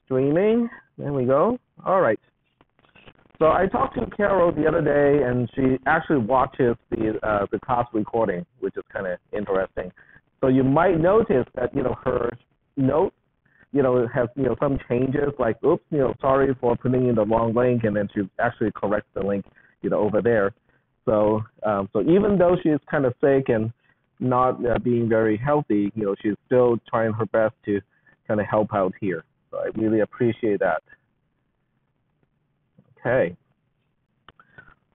streaming. There we go. All right. So I talked to Carol the other day, and she actually watches the class recording, which is kind of interesting. So you might notice that her notes has some changes, like oops, sorry for putting in the wrong link, and then she actually corrects the link over there. So so even though she's kind of sick and not being very healthy, she's still trying her best to kind of help out here. So I really appreciate that. Okay.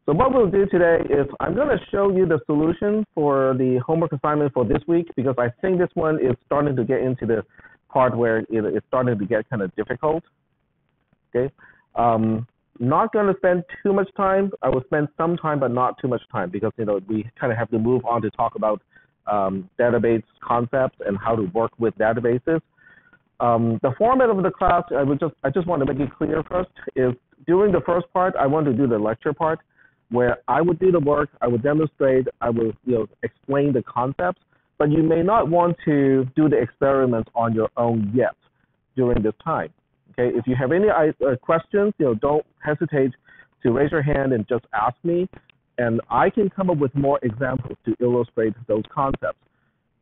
So what we'll do today is I'm going to show you the solution for the homework assignment for this week, because I think this one is starting to get into the part where it's starting to get kind of difficult. Okay. Not going to spend too much time. I will spend some time, but not too much time, because we kind of have to move on to talk about database concepts and how to work with databases. The format of the class, I just want to make it clear first, is during the first part, I want to do the lecture part, where I would do the work, I would demonstrate, I will explain the concepts, but you may not want to do the experiments on your own yet during this time. Okay, if you have any questions, don't hesitate to raise your hand and just ask me, and I can come up with more examples to illustrate those concepts.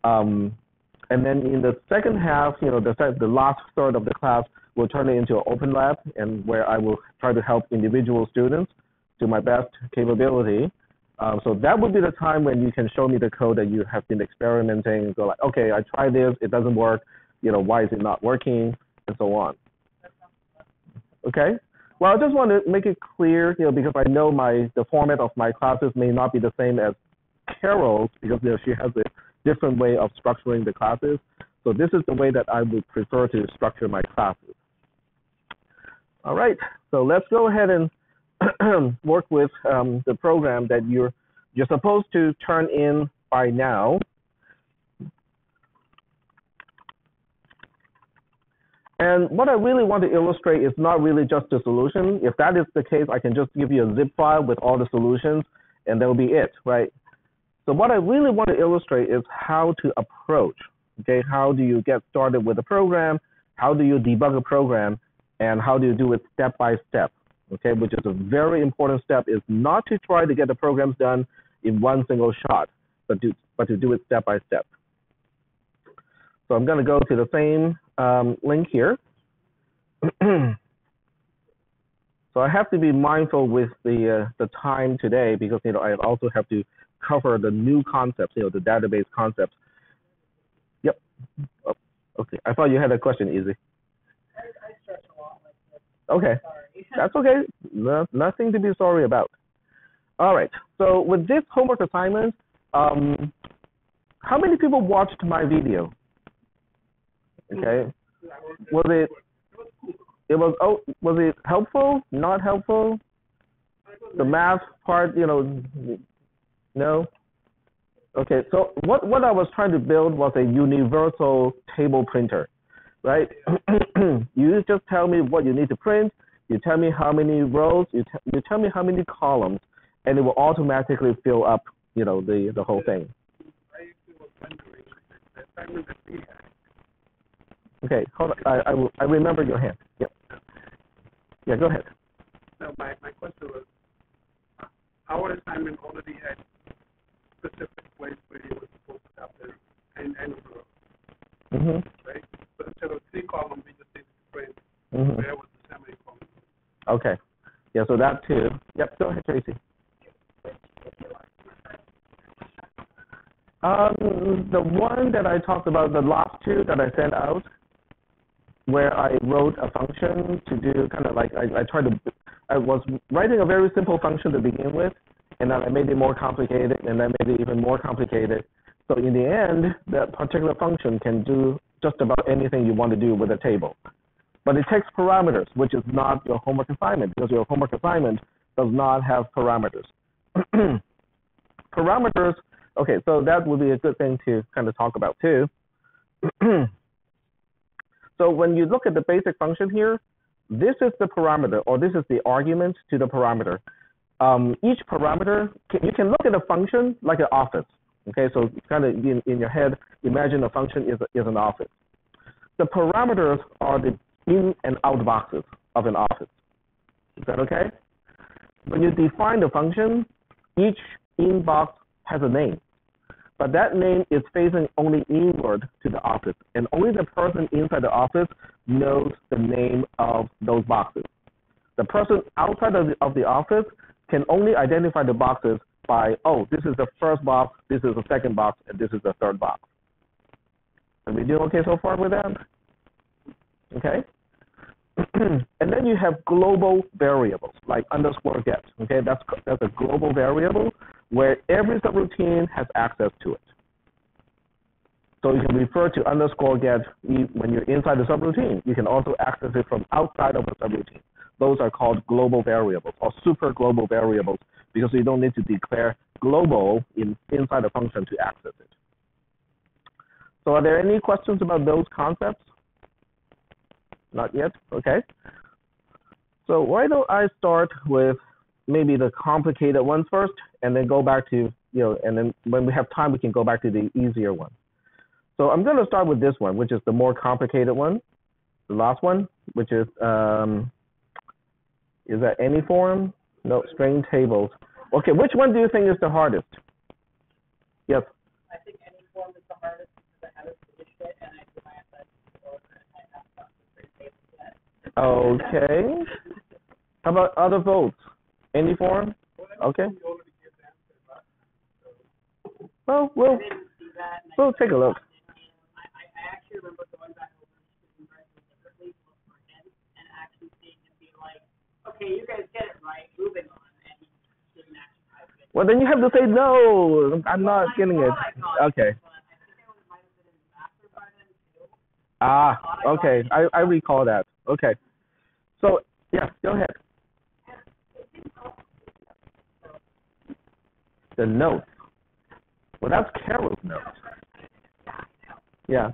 And then in the second half, the last third of the class, we'll turn it into an open lab, and where I will try to help individual students to my best capability. So that would be the time when you can show me the code that you have been experimenting and go like, okay, I tried this, it doesn't work, why is it not working, and so on. Okay, well, I just want to make it clear, because I know the format of my classes may not be the same as Carol's, because she has a different way of structuring the classes. So this is the way that I would prefer to structure my classes. All right, so let's go ahead and work with the program that you're supposed to turn in by now. And what I really want to illustrate is not really just the solution. If that is the case, I can just give you a zip file with all the solutions, and that will be it, right? So what I really want to illustrate is how to approach, okay? How do you get started with a program? How do you debug a program? And how do you do it step by step, okay? Which is a very important step, is not to try to get the programs done in one single shot, but to do it step by step. So I'm going to go to the same link here. So I have to be mindful with the time today, because I also have to cover the new concepts, the database concepts. Yep. Oh, okay. I thought you had a question, Izzy. I stretch a lot like this. Okay. Sorry. That's okay. No, nothing to be sorry about. All right. So with this homework assignment, how many people watched my video? Okay. Was it helpful? Not helpful? The math part, no? Okay, so what I was trying to build was a universal table printer, right? You just tell me what you need to print, you tell me how many rows, you tell me how many columns, and it will automatically fill up, the whole thing. Okay, hold on. I remember your hand. Yep. Yeah, go ahead. No, my question was, our assignment already had specific place where you were supposed to have the end of the row, right? So instead of 3 columns, we just needed to print where was the semicolon. Okay. Yeah, so that too. Yep, go ahead, Tracy. The one that I talked about, the last 2 that I sent out, where I wrote a function to do kind of like, I was writing a very simple function to begin with, and then I made it more complicated, and then made it even more complicated. So in the end, that particular function can do just about anything you want to do with a table. But it takes parameters, which is not your homework assignment, because your homework assignment does not have parameters. Parameters, okay, so that would be a good thing to kind of talk about too. So when you look at the basic function here, this is the parameter, or this is the argument to the parameter. Each parameter, you can look at a function like an office. Okay, so kind of in your head, imagine a function is an office. The parameters are the in and out boxes of an office. Is that okay? When you define the function, each inbox has a name, but that name is facing only inward to the office, and only the person inside the office knows the name of those boxes. The person outside of the office can only identify the boxes by, oh, this is the first box, this is the second box, and this is the third box. Are we doing okay so far with that? Okay. And then you have global variables like underscore get. Okay, that's a global variable where every subroutine has access to it. So you can refer to underscore get when you're inside the subroutine. You can also access it from outside of the subroutine. Those are called global variables or super global variables because you don't need to declare global inside the function to access it. So are there any questions about those concepts? Not yet? Okay. So why don't I start with maybe the complicated ones first and then go back to, and then when we have time, we can go back to the easier one. So I'm going to start with this one, which is the more complicated one, the last one, which is that any form? No, string tables. Okay, which one do you think is the hardest? Yes. I think any form is the hardest because I haven't finished it and I do my assignments over and I haven't gotten the string tables yet. Okay. How about other votes? Any form? Okay. Well, we'll take a look. I actually remember going back over and deliberately to look for him and actually seeing him be like, okay, you guys get it right, moving on, and he didn't actually type it. Well, then you have to say no. I'm not getting it. Okay. Ah, okay. I recall that. Okay. So, yeah, go ahead. The notes. Well, that's Carol's notes. Yeah.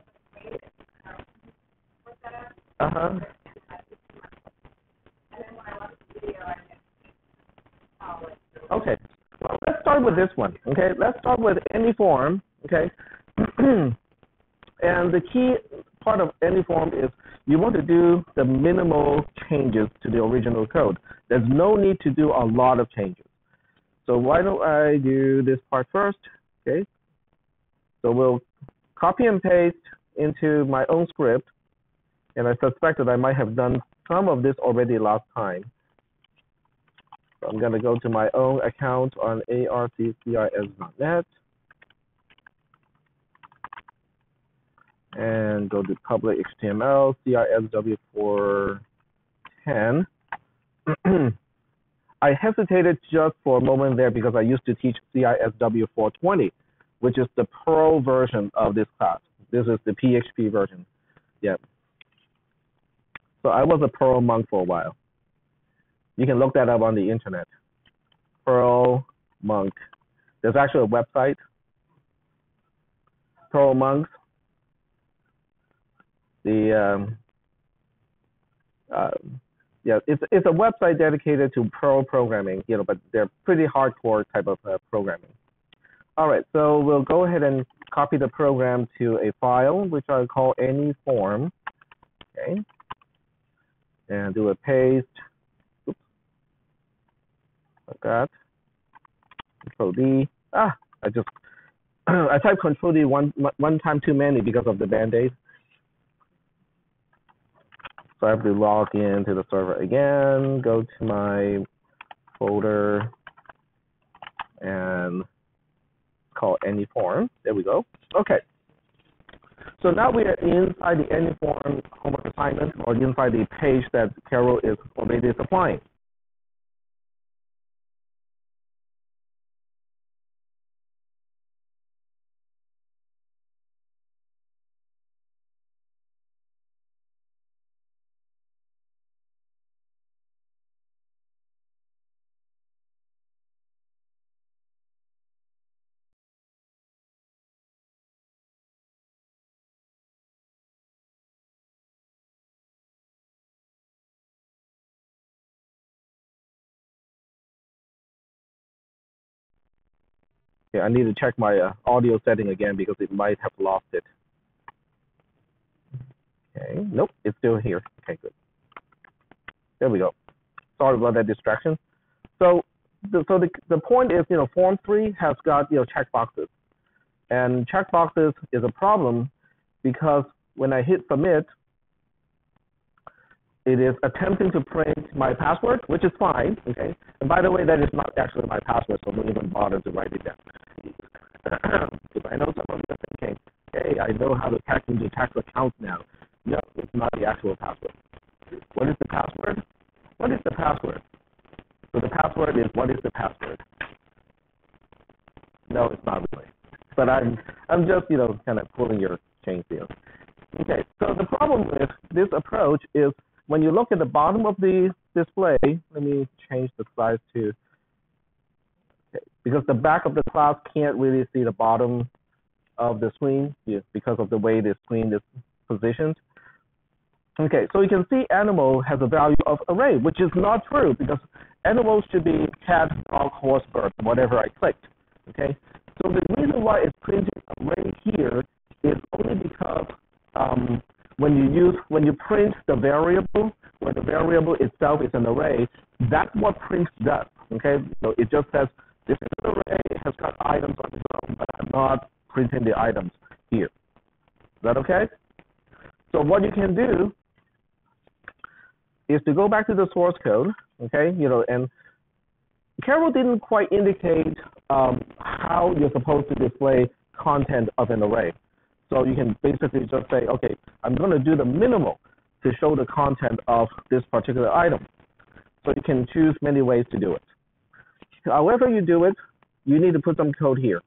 Uh-huh. Okay. Well, let's start with this one. Okay. Let's start with any form. Okay. And the key part of any form is you want to do the minimal changes to the original code. There's no need to do a lot of changes. So why don't I do this part first? Okay. So we'll copy and paste into my own script. And I suspect that I might have done some of this already last time. So I'm going to go to my own account on arccis.net and go to public HTML, cisw410. I hesitated just for a moment there because I used to teach cisw420, which is the Perl version of this class. This is the PHP version. Yeah. So I was a Perl monk for a while. You can look that up on the internet. Perl monk. There's actually a website. Perl monks. Yeah, it's a website dedicated to Perl programming, but they're pretty hardcore type of programming. All right, so we'll go ahead and copy the program to a file, which I'll call any form. Okay, and do a paste. Oops, like that. Control D. I typed Control D one time too many because of the Band-Aid. So I have to log into the server again, go to my folder, and call any form. There we go. Okay. So now we are inside the any form homework assignment or inside the page that Carol is already supplying. Okay, I need to check my audio setting again because it might have lost it. Okay, nope, it's still here. Okay, good. There we go. Sorry about that distraction. So the point is, form 3 has got, check boxes. And check boxes is a problem because when I hit submit, it is attempting to print my password, which is fine, okay? And by the way, that is not actually my password, so don't even bother to write it down. Because I know some of you are thinking, hey, I know how to hack into tax accounts now. No, it's not the actual password. What is the password? What is the password? So the password is, what is the password? No, it's not really. But I'm just, kind of pulling your chains here. Okay, so the problem with this approach is when you look at the bottom of the display, let me change the size to, okay, because the back of the class can't really see the bottom of the screen because of the way the screen is positioned. Okay, so you can see animal has a value of array, which is not true because animals should be cat, dog, horse, bird, whatever I clicked. Okay, so the reason why it's printing array here is only because when you print the variable, where the variable itself is an array, that's what print does. Okay, so it just says this is an array, it has got items on its own, but I'm not printing the items here. Is that okay? So what you can do is to go back to the source code, okay, and Carol didn't quite indicate how you're supposed to display content of an array. So you can basically just say, okay, I'm going to do the minimal to show the content of this particular item. So you can choose many ways to do it. However you do it, you need to put some code here.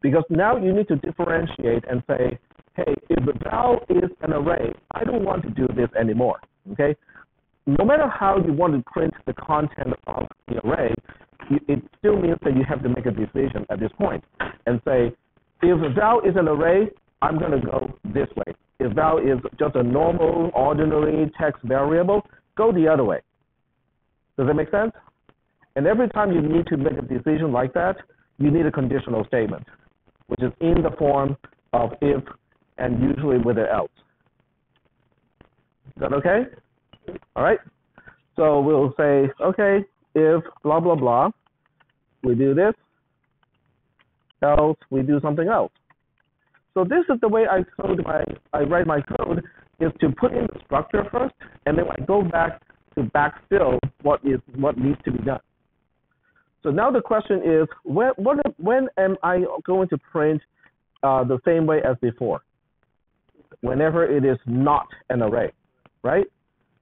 Because now you need to differentiate and say, hey, if the val is an array, I don't want to do this anymore, okay? No matter how you want to print the content of the array, it still means that you have to make a decision at this point and say, if the val is an array, I'm going to go this way. If val is just a normal, ordinary text variable, go the other way. Does that make sense? And every time you need to make a decision like that, you need a conditional statement, which is in the form of if and usually with an else. Is that okay? All right. So we'll say, okay, if blah, blah, blah, we do this, else we do something else. So this is the way I write my code, is to put in the structure first, and then I go back to backfill what needs to be done. So now the question is, when am I going to print the same way as before? Whenever it is not an array, right?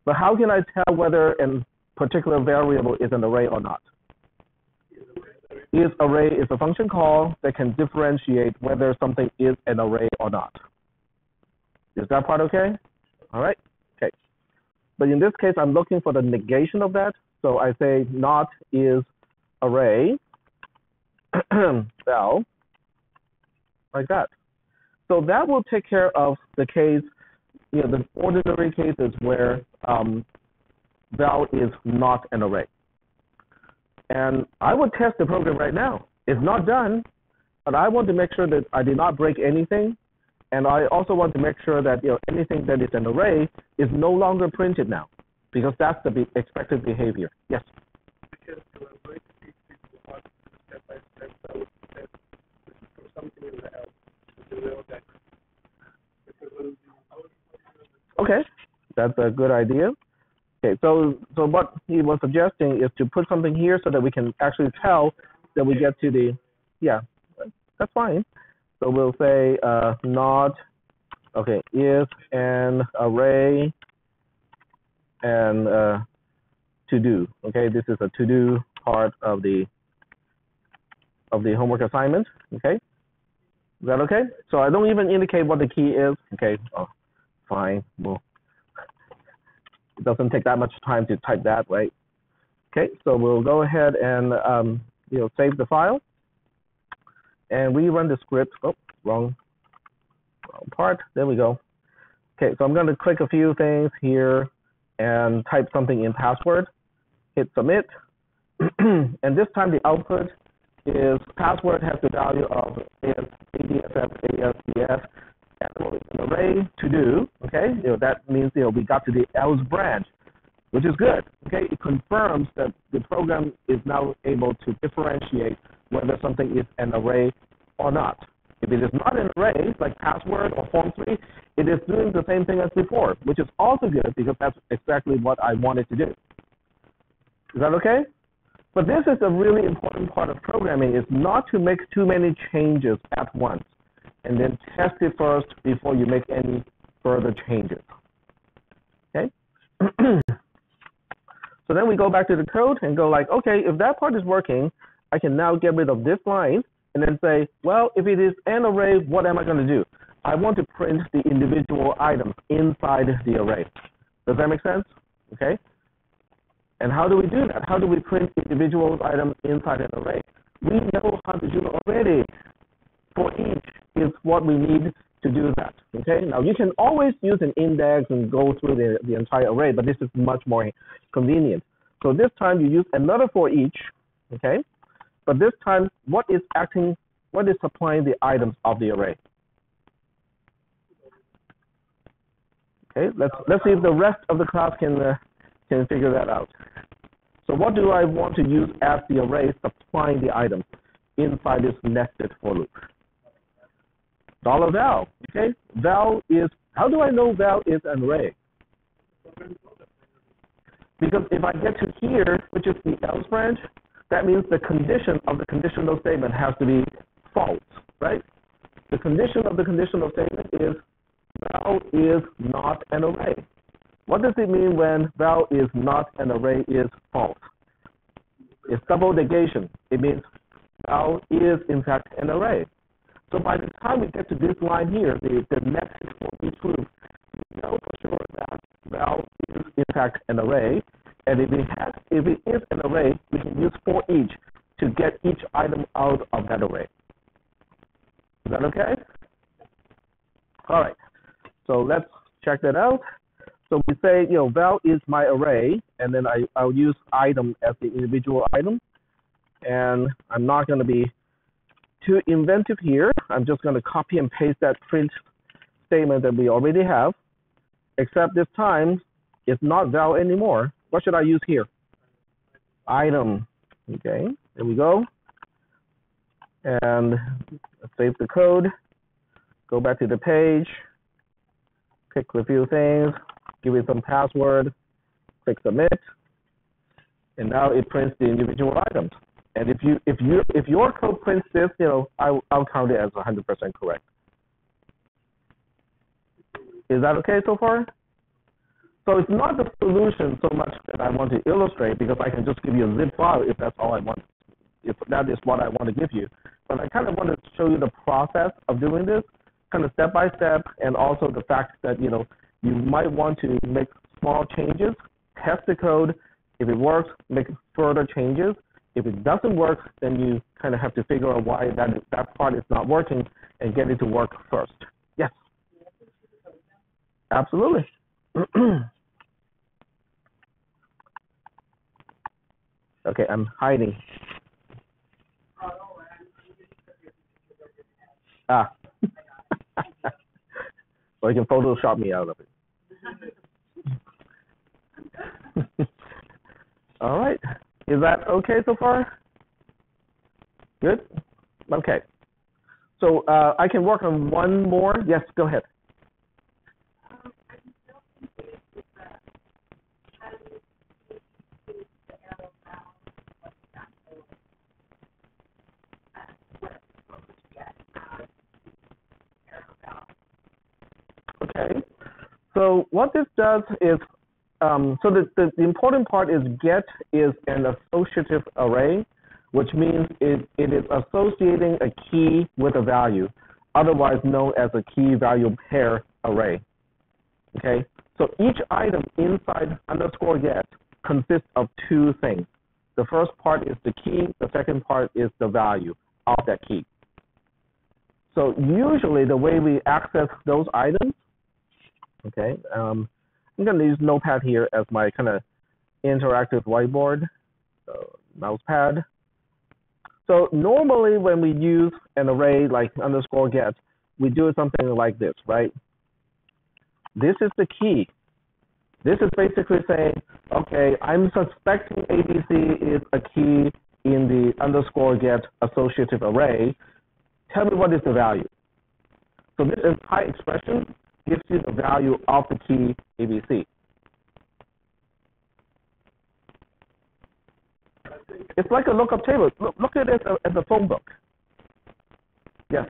But how can I tell whether a particular variable is an array or not? Array is a function call that can differentiate whether something is an array or not. Is that part okay? All right, okay. But in this case, I'm looking for the negation of that. So I say not is array, val, like that. So that will take care of the case, the ordinary cases where val is not an array. And I would test the program right now. It's not done, but I want to make sure that I did not break anything. And I also want to make sure that anything that is an array is no longer printed now, because that's the expected behavior. Yes? Because to avoid people want step by step, I would say for something in the else, to know that. Okay, that's a good idea. Okay, so what he was suggesting is to put something here so that we can actually tell that we get to the, yeah, that's fine. So we'll say not, okay, is an array and to do. Okay, this is a to do part of the homework assignment. Okay, is that okay? So I don't even indicate what the key is. Okay, oh, fine. Well, it doesn't take that much time to type that, right? Okay, so we'll go ahead and save the file and rerun the script. Oh, wrong part. There we go. Okay, so I'm going to click a few things here and type something in password. Hit submit, and this time the output is password has the value of ASDF, an array to do, okay? That means, we got to the else branch, which is good, okay? It confirms that the program is now able to differentiate whether something is an array or not. If it is not an array, like password or form3, it is doing the same thing as before, which is also good because that's exactly what I wanted to do. Is that okay? But this is a really important part of programming, is not to make too many changes at once, and then test it first before you make any further changes. Okay? So then we go back to the code and go like, okay, if that part is working, I can now get rid of this line and then say, well, if it is an array, what am I going to do? I want to print the individual items inside the array. Does that make sense? Okay. And how do we do that? How do we print individual items inside an array? We know how to do it already. For each is what we need to do that. Okay. Now you can always use an index and go through the entire array, but this is much more convenient. So this time you use another for each. Okay. But this time, what is supplying the items of the array? Okay, let's see if the rest of the class can figure that out. So what do I want to use as the array supplying the items inside this nested for loop? $val. Okay, val is, how do I know val is an array? Because if I get to here, which is the else branch, that means the condition of the conditional statement has to be false, right? The condition of the conditional statement is val is not an array. What does it mean when val is not an array is false? It's double negation. It means val is in fact an array. So by the time we get to this line here, the next for each loop, we know for sure that val is in fact an array. And if it is an array, we can use for each to get each item out of that array. Is that okay? All right. So let's check that out. So we say, val is my array, and then I'll use item as the individual item. And I'm not going to be too inventive here. I'm just going to copy and paste that print statement that we already have, except this time it's not val anymore. What should I use here? Item. Okay, there we go. And let's save the code. Go back to the page. Pick a few things. Give it some password. Click submit. And now it prints the individual items. And if your code prints this, I'll count it as 100% correct. Is that okay so far? So it's not the solution so much that I want to illustrate, because I can just give you a zip file if that's all I want, if that is what I want to give you. But I kind of want to show you the process of doing this, kind of step by step, and also the fact that you might want to make small changes, test the code. If it works, make further changes. If it doesn't work, then you kind of have to figure out why that part is not working and get it to work first. Yes. Absolutely. Okay, I'm hiding. Ah. Or you can Photoshop me out of it. All right. Is that okay so far? Good? Okay. So I can work on one more. Yes, go ahead. Okay. So what this does is, so the important part is get is an associative array, which means it is associating a key with a value, otherwise known as a key value pair array. Okay. So each item inside _get consists of two things. The first part is the key. The second part is the value of that key. So usually the way we access those items, okay, I'm going to use Notepad here as my kind of interactive whiteboard, so mouse pad. So normally when we use an array like _get, we do something like this, right? This is the key. This is basically saying, okay, I'm suspecting ABC is a key in the underscore get associative array. Tell me what is the value. So this entire expression gives you the value of the key ABC. It's like a lookup table. Look at it as a phone book. Yeah.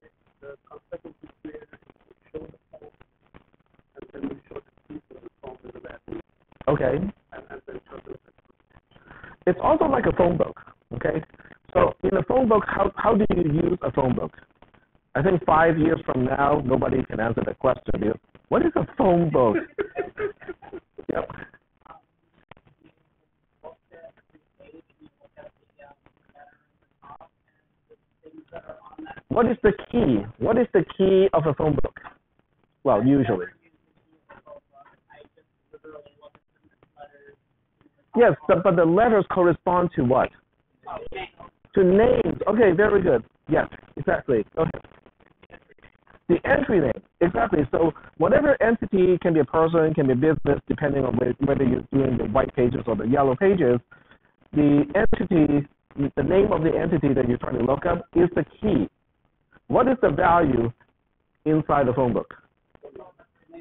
Okay. It's also like a phone book. Okay. So in a phone book, how do you use a phone book? I think 5 years from now, nobody can answer that question. What is a phone book? Yep. What is the key? What is the key of a phone book? Well, usually. Yes, but the letters correspond to what? To names. Okay, very good. Yes, exactly. Go ahead. The entry name, exactly. So whatever entity, can be a person, can be a business, depending on whether you're doing the white pages or the yellow pages, the entity, the name of the entity that you're trying to look up is the key. What is the value inside the phone book?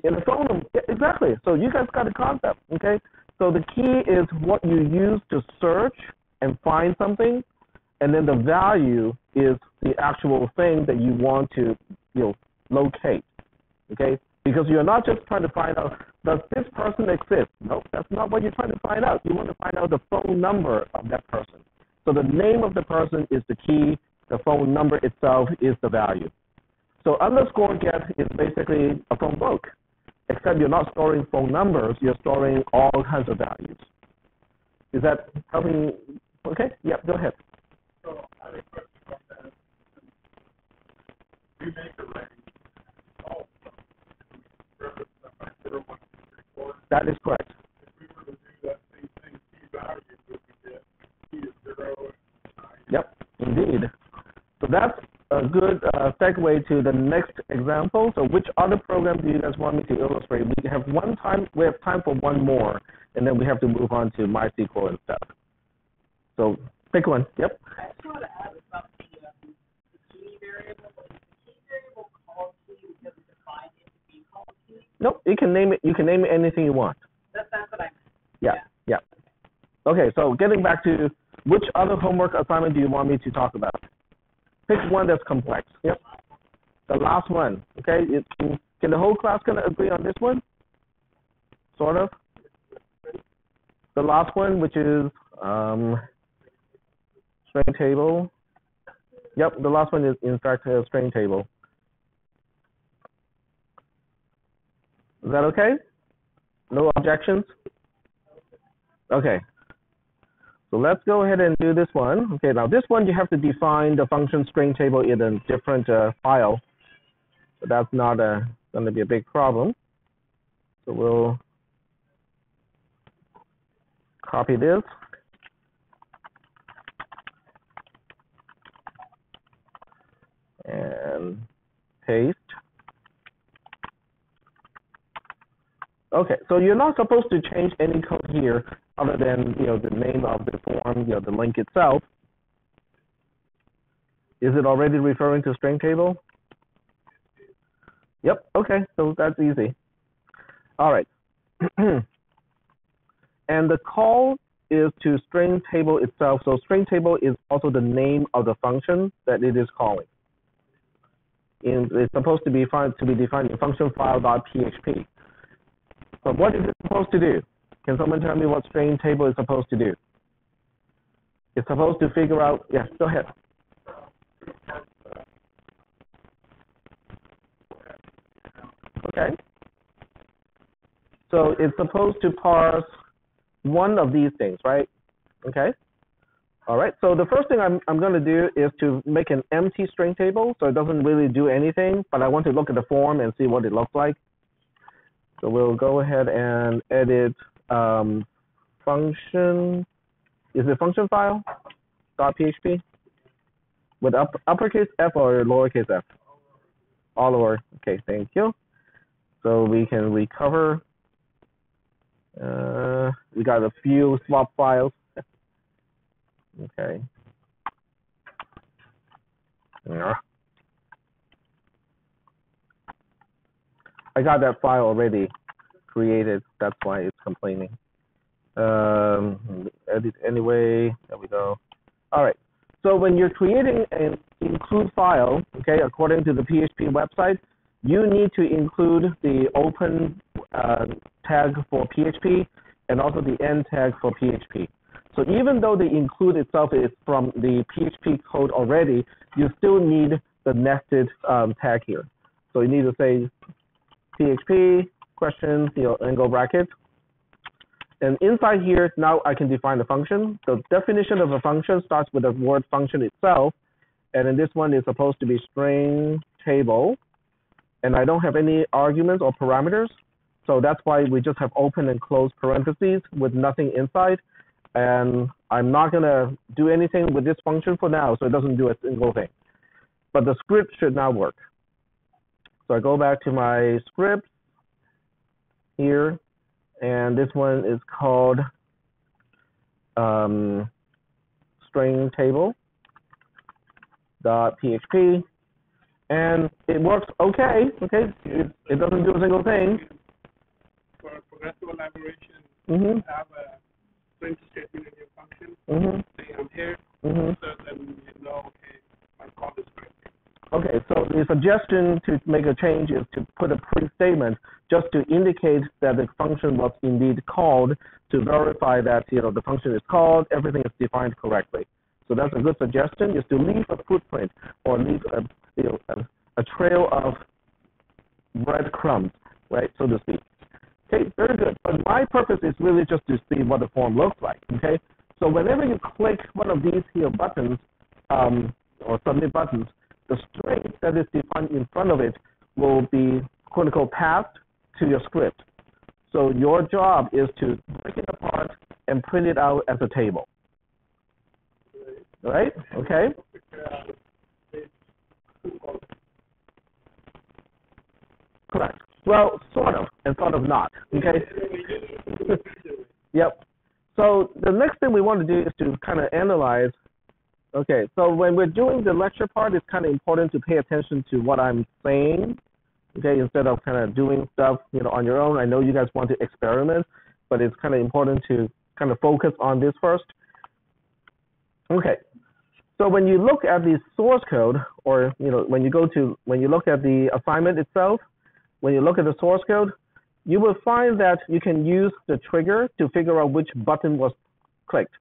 In the phone book, exactly. So you guys got a concept, okay? So the key is what you use to search and find something, and then the value is the actual thing that you want to, locate, okay? Because you're not just trying to find out, does this person exist? No, that's not what you're trying to find out. You want to find out the phone number of that person. So the name of the person is the key. The phone number itself is the value. So underscore get is basically a phone book, except you're not storing phone numbers. You're storing all kinds of values. Is that helping? Okay, yeah, go ahead. So I have a question about that. We make a range. That is correct. If we were to do that same thing, key value, we would get key is 0. Yep, indeed. So that's a good segue to the next example. So which other program do you guys want me to illustrate? We have time for one more, and then we have to move on to MySQL and stuff. So pick one. Yep. I just wanted to add about the key variable. Is the key variable called key because it's defined it to be called key? Nope. You can name it. You can name it anything you want. That's what I meant. Yeah. Okay. So getting back to which other homework assignment do you want me to talk about? Pick one that's complex. Yep. The last one. Okay. Can the whole class kind of agree on this one? Sort of. The last one, which is string table. Yep. The last one is in fact a string table. Is that okay? No objections? Okay. So let's go ahead and do this one. Okay, now this one you have to define the function string table in a different file. But that's not going to be a big problem. So we'll copy this. And paste. Okay, so you're not supposed to change any code here other than the name of the form, the link itself. Is it already referring to string table? Yep, okay, so that's easy. All right. And the call is to string table itself. So string table is also the name of the function that it is calling. It's supposed to be defined in function file.php. So what is it supposed to do? Can someone tell me what string table is supposed to do? It's supposed to figure out, yeah, go ahead. Okay. So it's supposed to parse one of these things, right? Okay. All right. So the first thing I'm going to do is to make an empty string table. So it doesn't really do anything, but I want to look at the form and see what it looks like. So we'll go ahead and edit function. Is it function file? .php? With uppercase F or lowercase f? all over. Okay, thank you. So we can recover. We got a few swap files. Okay. Yeah. I got that file already created. That's why it's complaining. Edit anyway. There we go. All right. So when you're creating an include file, okay, according to the PHP website, you need to include the open tag for PHP and also the end tag for PHP. So even though the include itself is from the PHP code already, you still need the nested tag here. So you need to say PHP question, angle bracket. And inside here, now I can define the function. The definition of a function starts with the word function itself. And then this one is supposed to be string table. And I don't have any arguments or parameters. So that's why we just have open and close parentheses with nothing inside. And I'm not going to do anything with this function for now, so it doesn't do a single thing. But the script should now work. So I go back to my script here. And this one is called string table .php, and it works okay. Okay, it doesn't do a single thing. For progressive elaboration, have a print statement in your function. Say I'm here, so then you know, okay, my call is correct. Okay, so the suggestion to make a change is to put a print statement just to indicate that the function was indeed called, to verify that the function is called, everything is defined correctly. So that's a good suggestion, is to leave a footprint or leave a trail of breadcrumbs, right, so to speak. Okay, very good. But my purpose is really just to see what the form looks like. Okay, so whenever you click one of these here buttons or submit buttons, the string that is defined in front of it will be quote unquote passed to your script. So your job is to break it apart and print it out as a table. Right? Okay? Correct. Well, sort of, and sort of not. Okay? Yep. So the next thing we want to do is to kind of analyze. Okay, so when we're doing the lecture part, it's kind of important to pay attention to what I'm saying, okay, instead of kind of doing stuff, on your own. I know you guys want to experiment, but it's kind of important to kind of focus on this first. Okay, so when you look at the source code, or, when you look at the assignment itself, when you look at the source code, you will find that you can use the trigger to figure out which button was clicked.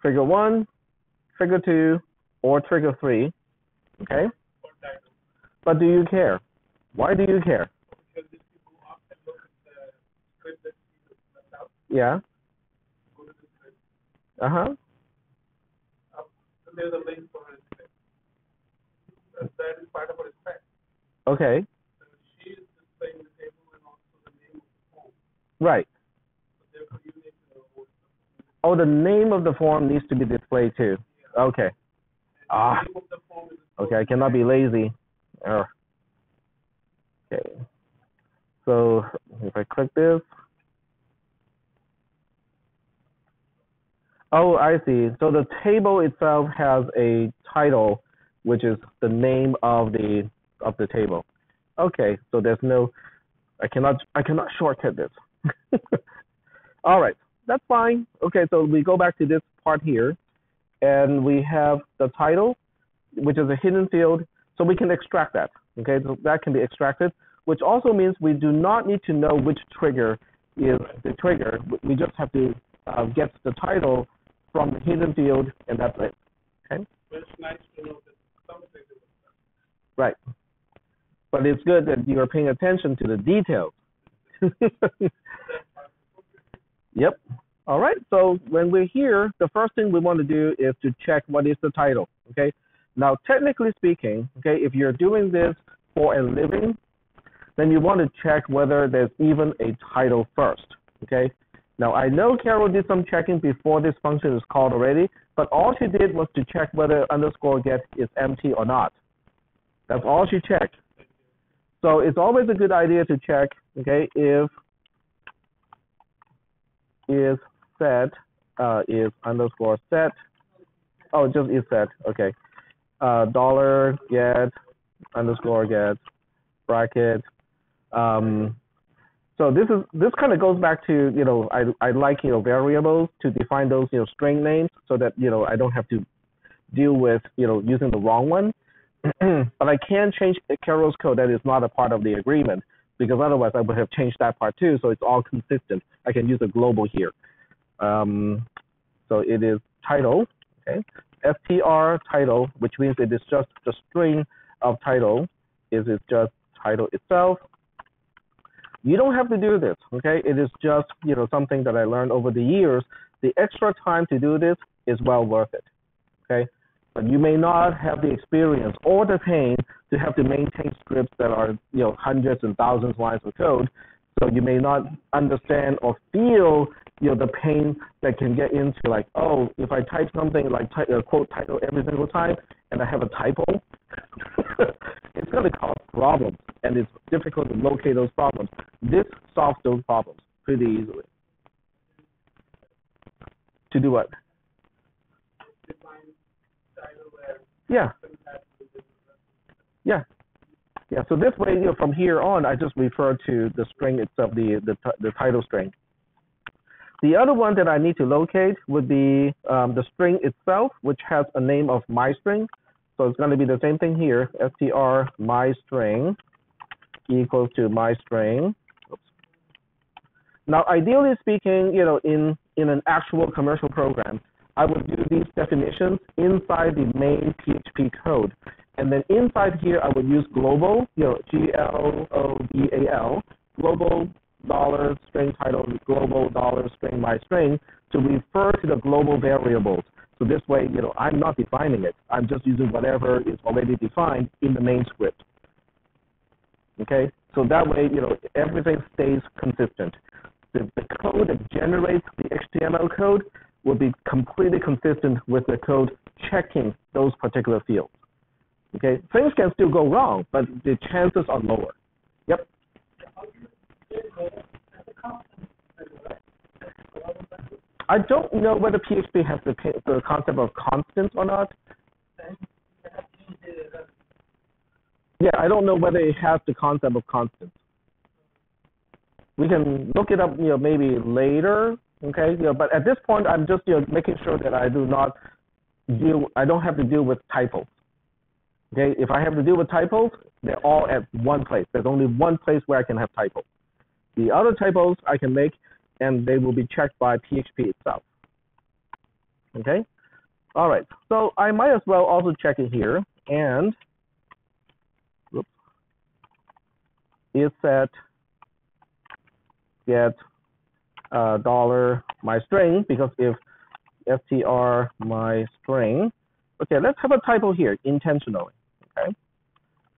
Trigger 1, trigger 2, or trigger 3, okay? But do you care? Why do you care? Because if you go up and look at the script that you left out, yeah. Go to the script. There's a link for her spec. That is part of her spec. Okay. So she is displaying the table and also the name of the form. Right. So therefore, you need to know what the form is. Oh, the name of the form needs to be displayed too. Yeah. Okay. The name of the form is okay, I cannot be lazy. Okay. So if I click this. Oh, I see. So the table itself has a title, which is the name of the table. Okay, so there's no, I cannot shortcut this. All right, that's fine. Okay, so we go back to this part here, and we have the title, which is a hidden field, so we can extract that. Okay, so that can be extracted, which also means we do not need to know which trigger is the trigger. We just have to get the title from the hidden field, and that's it. Okay. But it's nice to know that something was done. Right. But it's good that you are paying attention to the details. Yep. All right. So when we're here, the first thing we want to do is to check what is the title. Okay. Now, technically speaking, okay, if you're doing this for a living, then you want to check whether there's even a title first. Okay. Now, I know Carol did some checking before this function is called already, but all she did was to check whether underscore get is empty or not. That's all she checked. So it's always a good idea to check, okay, if is set, is underscore set, oh, just is set, okay. Dollar get underscore get bracket. So this kind of goes back to, you know, I like, you know, variables to define those, you know, string names so that, you know, I don't have to deal with, you know, using the wrong one. But I can change Carol's code that is not a part of the agreement, because otherwise I would have changed that part too. So it's all consistent. I can use a global here. So it is title, okay? str title, which means it is just the string of title. Is it just title itself? You don't have to do this, okay? It is just, you know, something that I learned over the years. The extra time to do this is well worth it, okay? But you may not have the experience or the pain to have to maintain scripts that are, you know, hundreds and thousands of lines of code. So you may not understand or feel, you know, the pain that can get into, like, oh, if I type something like quote title every single time and I have a typo, it's going to cause problems, and it's difficult to locate those problems. This solves those problems pretty easily. To do what? Yeah. Yeah. Yeah. So this way, you know, from here on, I just refer to the string itself, the title string. The other one that I need to locate would be the string itself, which has a name of myString. So it's going to be the same thing here. str myString equals to myString. Oops. Now, ideally speaking, you know, in an actual commercial program, I would do these definitions inside the main PHP code. And then inside here, I would use global, you know, global, global dollar string title, global dollar string myString, to refer to the global variables. So this way, you know, I'm not defining it. I'm just using whatever is already defined in the main script. Okay? So that way, you know, everything stays consistent. The code that generates the HTML code will be completely consistent with the code checking those particular fields. Okay? Things can still go wrong, but the chances are lower. Yep. I don't know whether PHP has the concept of constants or not. Yeah, I don't know whether it has the concept of constants. We can look it up, you know, maybe later. Okay, you know, but at this point, I'm just, you know, making sure that I don't have to deal with typos. Okay, if I have to deal with typos, they're all at one place. There's only one place where I can have typos. The other typos I can make, and they will be checked by PHP itself. Okay, all right. So I might as well also check it here, and whoops, is set get dollar myString, because if str myString, okay, let's have a typo here intentionally, okay?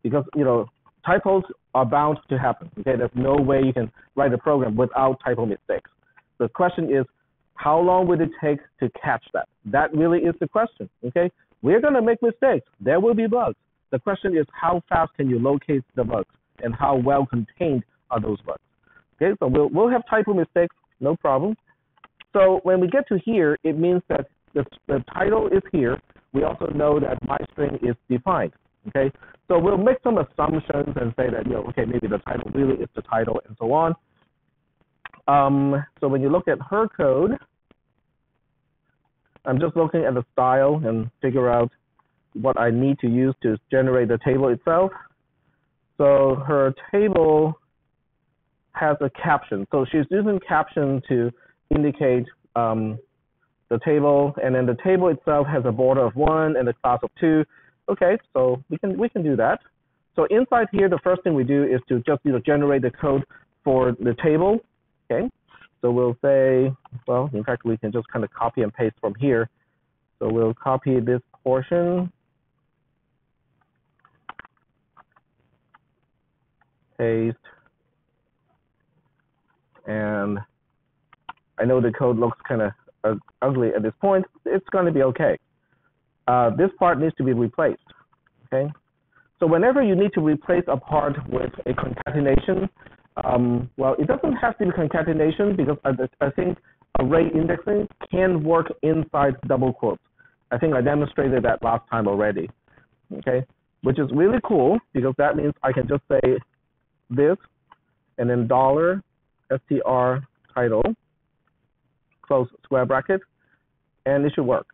Because, you know, typos are bound to happen, okay? There's no way you can write a program without typo mistakes. The question is, how long would it take to catch that? That really is the question, okay? We're going to make mistakes. There will be bugs. The question is, how fast can you locate the bugs, and how well contained are those bugs? Okay, so we'll have typo mistakes, no problem. So when we get to here, it means that the title is here. We also know that myString is defined. Okay, so we'll make some assumptions and say that, you know, okay, maybe the title really is the title, and so on. So when you look at her code, I'm just looking at the style and figure out what I need to use to generate the table itself. So her table has a caption. So she's using caption to indicate the table, and then the table itself has a border of 1 and a class of 2. Okay, so we can do that. So inside here, the first thing we do is to just, you know, generate the code for the table. Okay, so we'll say, well, in fact, we can just kind of copy and paste from here. So we'll copy this portion, paste, and I know the code looks kind of ugly at this point. It's going to be okay. This part needs to be replaced. Okay, So whenever you need to replace a part with a concatenation, well, it doesn't have to be concatenation because I think array indexing can work inside double quotes. I think I demonstrated that last time already, okay? Which is really cool because that means I can just say this and then $str title, close square bracket, and it should work.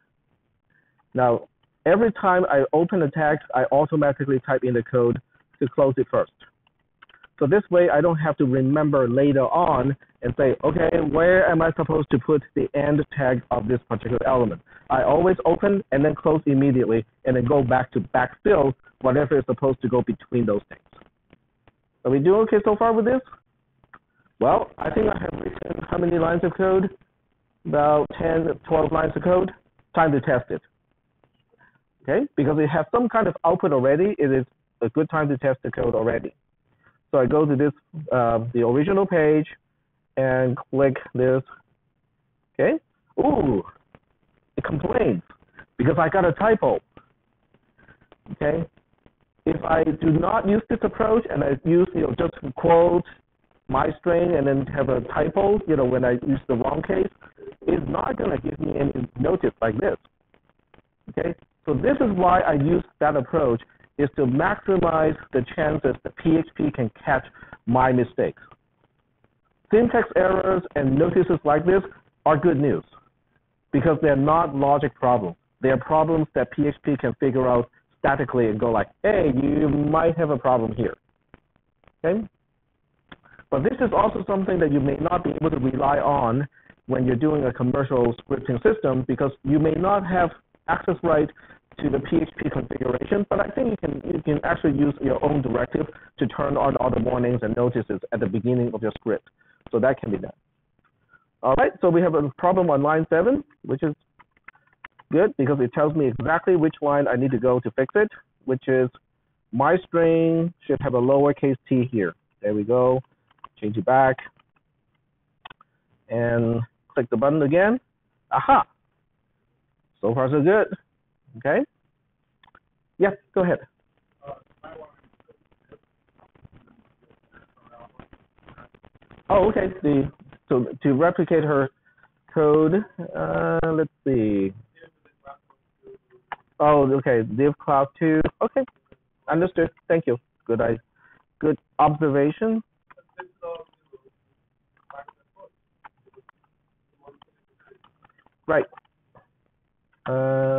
Now, every time I open a text, I automatically type in the code to close it first. So this way, I don't have to remember later on and say, okay, where am I supposed to put the end tag of this particular element? I always open and then close immediately and then go back to backfill whatever is supposed to go between those things. Are we doing okay so far with this? Well, I think I have written how many lines of code? About 10, 12 lines of code. Time to test it. Okay, because it has some kind of output already, it is a good time to test the code already. So I go to this, the original page, and click this. Okay. Ooh, it complains because I got a typo. Okay. If I do not use this approach and I use, just quote my string and then have a typo, when I use the wrong case, it's not going to give me any notice like this. Okay. So this is why I use that approach, is to maximize the chances that PHP can catch my mistakes. Syntax errors and notices like this are good news because they're not logic problems. They're problems that PHP can figure out statically and go like, hey, you might have a problem here. Okay? But this is also something that you may not be able to rely on when you're doing a commercial scripting system because you may not have access right to the PHP configuration, but I think you can actually use your own directive to turn on all the warnings and notices at the beginning of your script. So that can be done. All right, so we have a problem on line 7, which is good because it tells me exactly which line I need to go to fix it, which is my string should have a lowercase t here. There we go. Change it back and click the button again. Aha! So far so good. Okay. Yeah, go ahead. Oh, okay. So to replicate her code, let's see. Oh, okay. Div class 2. Okay, understood. Thank you. Good observation. Right. Okay.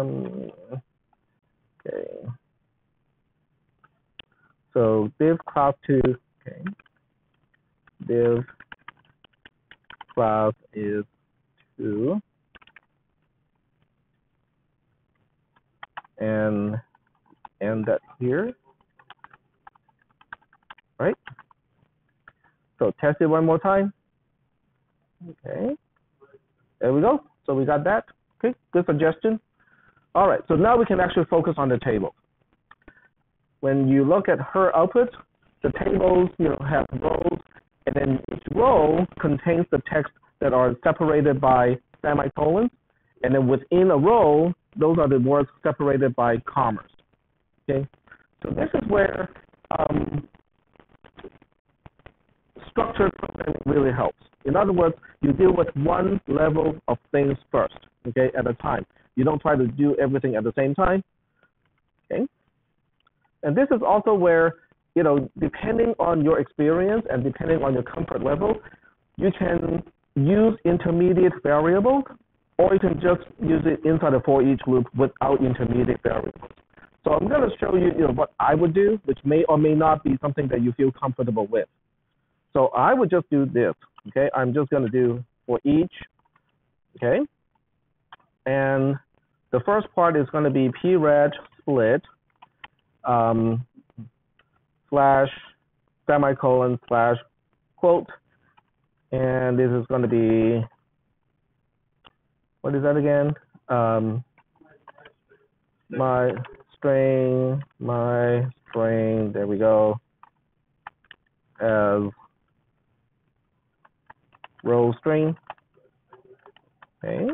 So div class 2. Okay. Div class is 2. And that here. Right. So test it one more time. Okay. There we go. So we got that. Okay, good suggestion. All right, so now we can actually focus on the table. When you look at her output, the tables have rows, and then each row contains the text that are separated by semicolons, and then within a row, those are the words separated by commas. Okay, so this is where structured programming really helps. In other words, you deal with one level of things first, okay, at a time. You don't try to do everything at the same time, okay? And this is also where, depending on your experience and depending on your comfort level, you can use intermediate variables, or you can just use it inside a for each loop without intermediate variables. So I'm going to show you, what I would do, which may or may not be something that you feel comfortable with. So I would just do this, okay? I'm just going to do for each, okay? And the first part is going to be preg split slash semicolon slash quote. And this is going to be, what is that again? My string, there we go, as row string, okay.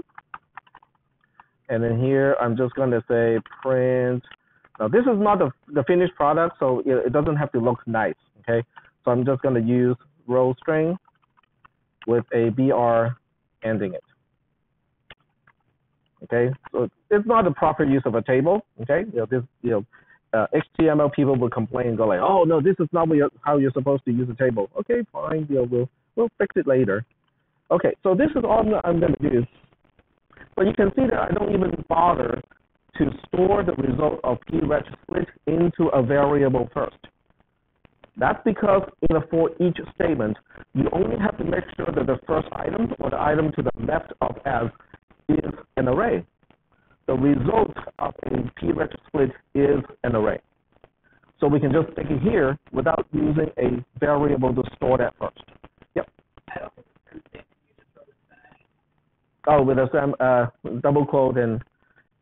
And then here, I'm just going to say print Now this is not the finished product, so it doesn't have to look nice, okay? So I'm just gonna use row string with a BR ending it. Okay, so it's not the proper use of a table, okay? HTML people will complain and go like, oh no, this is not how you're supposed to use a table. Okay, fine, we'll fix it later. Okay, so this is all I'm gonna do. But you can see that I don't even bother to store the result of p-reg split into a variable first. That's because in a for each statement, you only have to make sure that the first item or the item to the left of as is an array. The result of a p-reg split is an array. So we can just stick it here without using a variable to store that first. Yep. Oh, with a double quote, and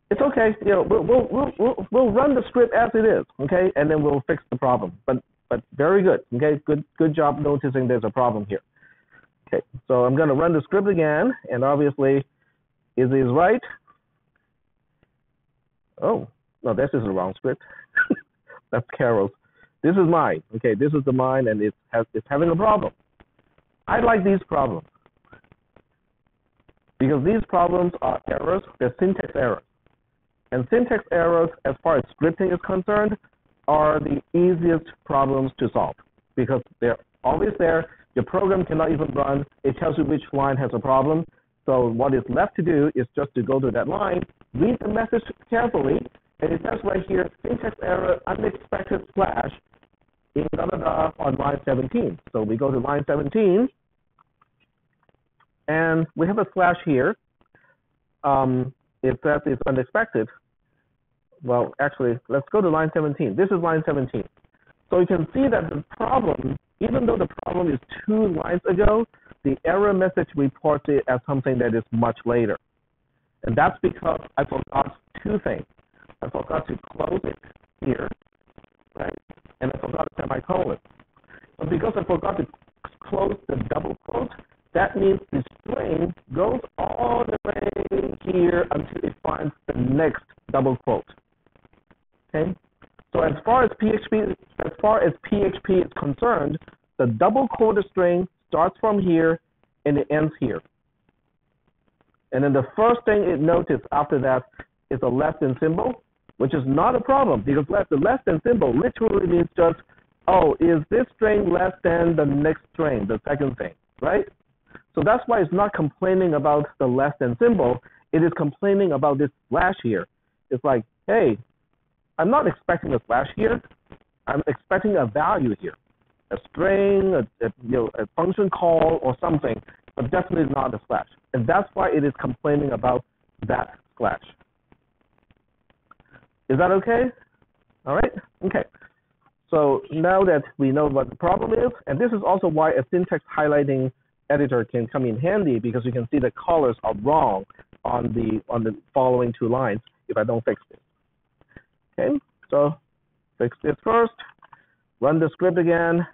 it's okay. We'll run the script as it is, okay, and then we'll fix the problem. But very good, okay. Good job noticing there's a problem here. Okay, so I'm going to run the script again, and obviously, is right. Oh no, this is the wrong script. That's Carol's. This is mine. Okay, this is the mine, and it's having a problem. I like these problems because these problems are errors. They're syntax errors, and syntax errors, as far as scripting is concerned, are the easiest problems to solve because they're always there. Your program cannot even run. It tells you which line has a problem. So what is left to do is just to go to that line, read the message carefully, and it says right here, syntax error, unexpected slash, in on line 17. So we go to line 17, and we have a slash here. It says it's unexpected. Well, actually, let's go to line 17. This is line 17. So you can see that the problem, even though the problem is 2 lines ago, the error message reports it as something that is much later. And that's because I forgot 2 things. I forgot to close it here, right? And I forgot a semicolon. But because I forgot to close the double quote, that means the string goes all the way here until it finds the next double quote. Okay? So as far as PHP is concerned, the double quoted string starts from here and it ends here. And then the first thing it notices after that is a less than symbol, which is not a problem because the less than symbol literally means just, oh, is this string less than the next string, the second thing, right? So that's why it's not complaining about the less than symbol. It is complaining about this slash here. It's like, hey, I'm not expecting a slash here. I'm expecting a value here, a string, a function call or something, but definitely not a slash. And that's why it is complaining about that slash. Is that okay? All right, okay. So now that we know what the problem is, and this is also why a syntax highlighting editor can come in handy because you can see the colors are wrong on the following 2 lines if I don't fix this. Okay, so fix this first, run the script again.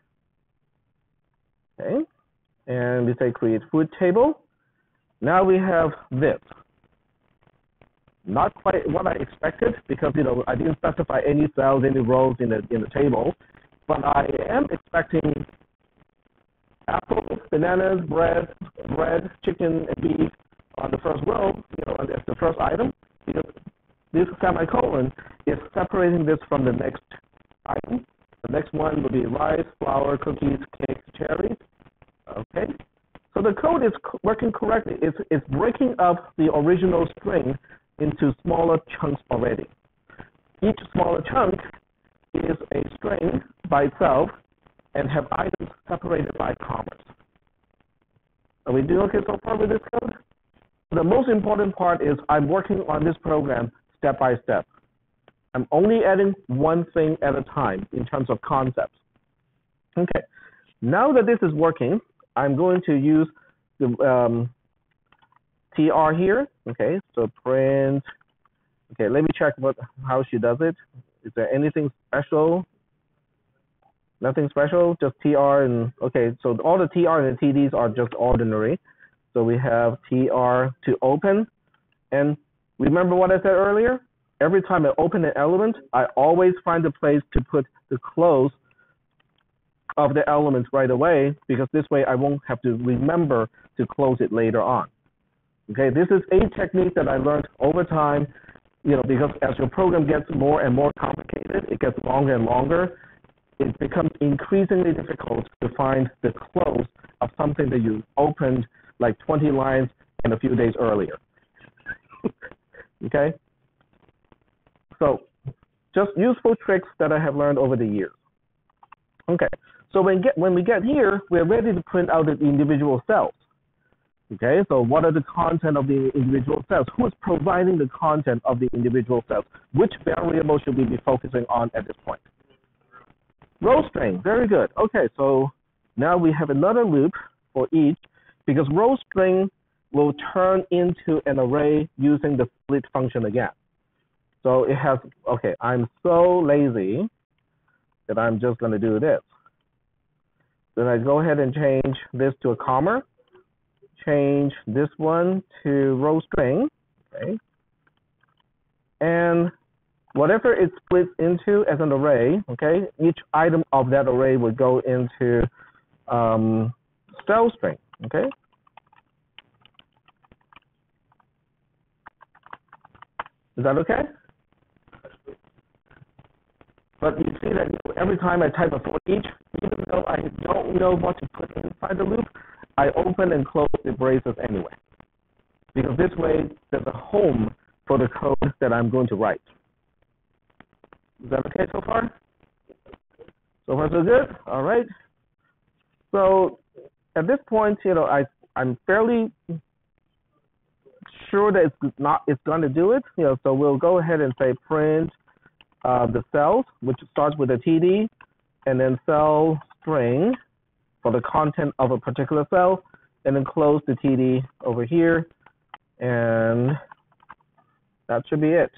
Okay, and we say create food table. Now we have this. Not quite what I expected because I didn't specify any cells, any rows in the table, but I am expecting apples, bananas, bread, chicken, and beef on the first row, as the first item, because this semicolon is separating this from the next item. The next one will be rice, flour, cookies, cakes, cherries. Okay, so the code is working correctly. It's breaking up the original string into smaller chunks already. Each smaller chunk is a string by itself and have items separated by commas. Are we doing okay so far with this code? The most important part is I'm working on this program step by step. I'm only adding one thing at a time in terms of concepts. Okay, now that this is working, I'm going to use the TR here. Okay, so print. Okay, let me check how she does it. Is there anything special? Nothing special, just TR and okay. So all the TR and the TDs are just ordinary. So we have TR to open, and remember what I said earlier? every time I open an element, I always find a place to put the close of the element right away, because this way I won't have to remember to close it later on. Okay, this is a technique that I learned over time, because as your program gets more and more complicated, it gets longer and longer, it becomes increasingly difficult to find the close of something that you opened like 20 lines and a few days earlier. Okay? So just useful tricks that I have learned over the years. Okay, so when we get here, we're ready to print out the individual cells. Okay, so what are the content of the individual cells? Who is providing the content of the individual cells? Which variable should we be focusing on at this point? Row string, very good. Okay, so now we have another loop for each, because row string will turn into an array using the split function again. So it has, okay, I'm so lazy that I'm just going to do this. Then I go ahead and change this to a comma, change this one to row string, okay? And whatever it splits into as an array, okay, each item of that array would go into cell string, okay? Is that okay? But you see that every time I type a for each, even though I don't know what to put inside the loop, I open and close the braces anyway. Because this way, there's a home for the code that I'm going to write. Is that okay so far? So far so good? All right. So at this point, I'm fairly sure that it's going to do it. So we'll go ahead and say print the cells, which starts with a TD, and then cell string for the content of a particular cell, and then close the TD over here, and that should be it.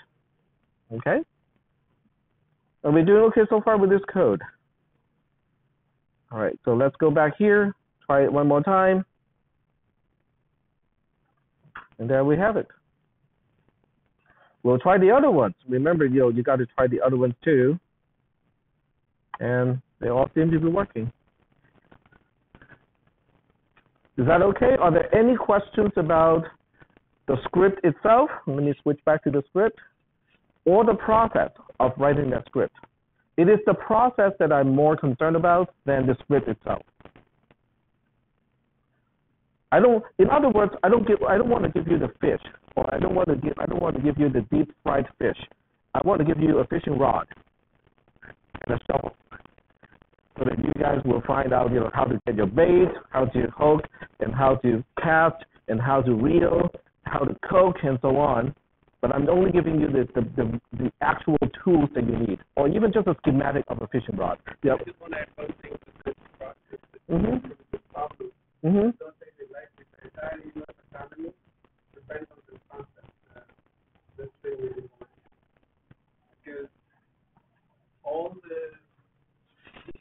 Okay? Are we doing okay so far with this code? All right, so let's go back here, try it one more time, and there we have it. We'll try the other ones. Remember, you got to try the other ones too. And they all seem to be working. Is that okay? Are there any questions about the script itself? Let me switch back to the script. Or the process of writing that script. It is the process that I'm more concerned about than the script itself. In other words, I don't want to give you the fish, or I don't want to give you the deep fried fish. I want to give you a fishing rod and a shovel, so that you guys will find out, how to get your bait, how to hook, and how to cast, and how to reel, how to cook, and so on. But I'm only giving you the actual tools that you need, or even just a schematic of a fishing rod. Yep. I just want to add one thing to this process. Mm-hmm. Mm-hmm. Depends on the concept. Let's say because all the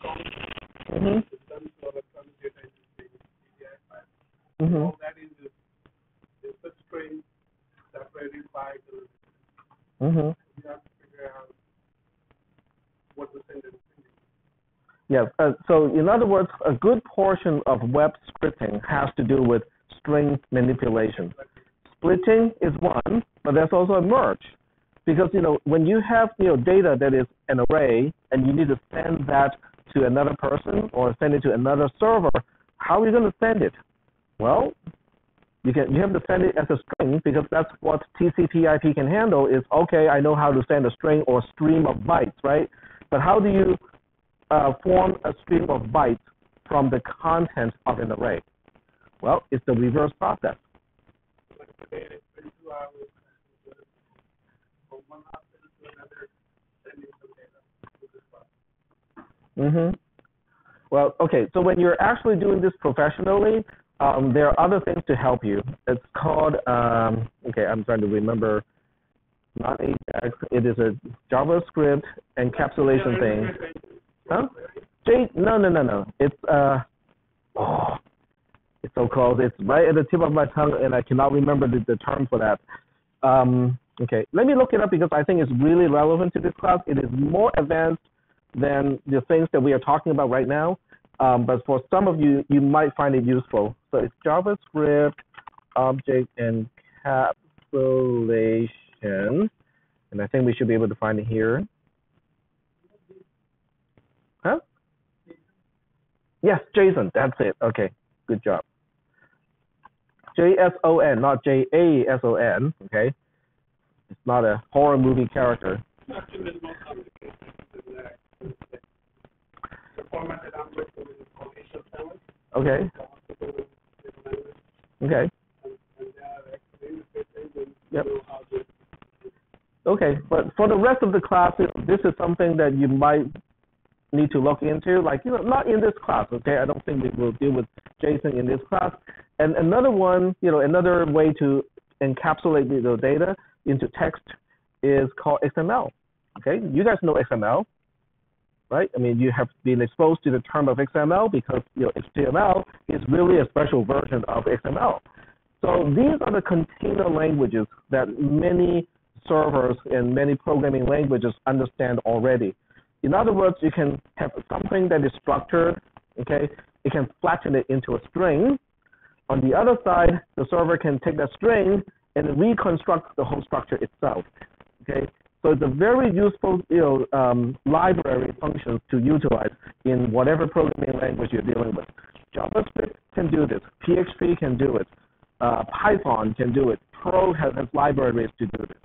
concepts, some sort of computer CDI file, all that is a string separated by the. You have to figure out what the sender is thinking. Yes. So in other words, a good portion of web scripting has to do with string manipulation. Splitting is one, but there's also a merge. Because, when you have, data that is an array and you need to send that to another person or send it to another server, how are you going to send it? Well, you have to send it as a string, because that's what TCP/IP can handle is, okay, I know how to send a string or stream of bytes, right? But how do you form a stream of bytes from the content of an array? Well, it's the reverse process. Well, okay, so when you're actually doing this professionally, there are other things to help you. It's called, okay, I'm trying to remember, not Ajax, it is a JavaScript encapsulation thing. Huh? No. It's, it's so close. It's right at the tip of my tongue, and I cannot remember the term for that. Okay, let me look it up because I think it's really relevant to this class. It is more advanced than the things that we are talking about right now. But for some of you, you might find it useful. So it's JavaScript object encapsulation. And I think we should be able to find it here. Huh? Yes, JSON, that's it. Okay, good job. JSON, not JASON, okay? It's not a horror movie character. Okay. Okay. Yep. Okay, but for the rest of the class, this is something that you might need to look into, like, not in this class, okay? I don't think we will deal with JSON in this class. And another one, another way to encapsulate the data into text is called XML, okay? You guys know XML, right? I mean, you have been exposed to the term of XML because HTML is really a special version of XML. So these are the container languages that many servers and many programming languages understand already. In other words, you can have something that is structured, okay? It can flatten it into a string. On the other side, the server can take that string and reconstruct the whole structure itself, okay? So it's a very useful library function to utilize in whatever programming language you're dealing with. JavaScript can do this. PHP can do it. Python can do it. Perl has libraries to do this.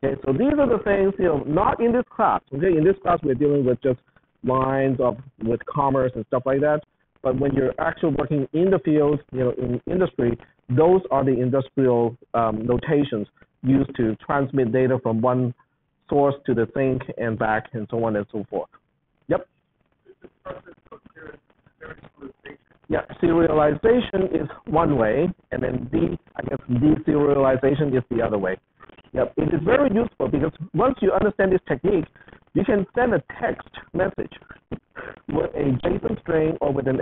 Okay, so these are the things, not in this class. Okay, in this class we're dealing with just lines with commerce and stuff like that. But when you're actually working in the field, in industry, those are the industrial notations used to transmit data from one source to the sink and back, and so on and so forth. Yep. Yeah, serialization is one way, and then deserialization is the other way. Yep, it is very useful because once you understand this technique, you can send a text message with a JSON string or with an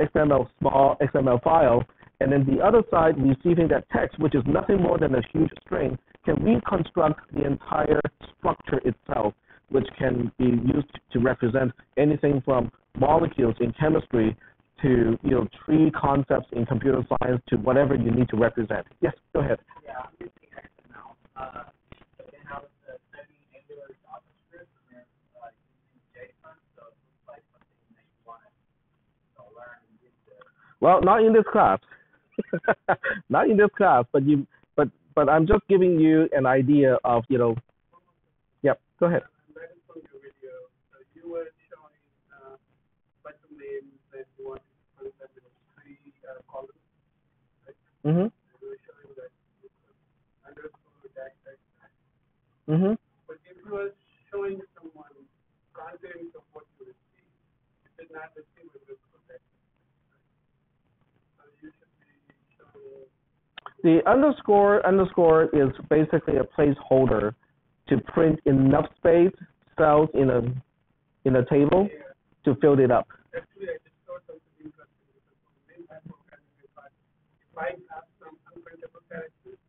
small XML file, and then the other side receiving that text, which is nothing more than a huge string, can reconstruct the entire structure itself, which can be used to represent anything from molecules in chemistry to tree concepts in computer science to whatever you need to represent. Yes, go ahead. Yeah, I'm using XML. How it's sending Angular JavaScript and then using JSON, so it looks like something that you want to learn and use it. Well, not in this class. Not in this class, but I'm just giving you an idea of, Yep, go ahead. I read it from your video. So you were showing bunch of names that you wanted to put them in 3 columns, right? Mm-hmm. You were showing that you could underscore dash. Mm-hmm. But if you were showing someone content of what you receive, you did not receive it with that. So you should be showing. The underscore is basically a placeholder to print enough space cells in a table to fill it up. Actually, I just saw something interesting because for the main time programming, if I have some unprintable characters,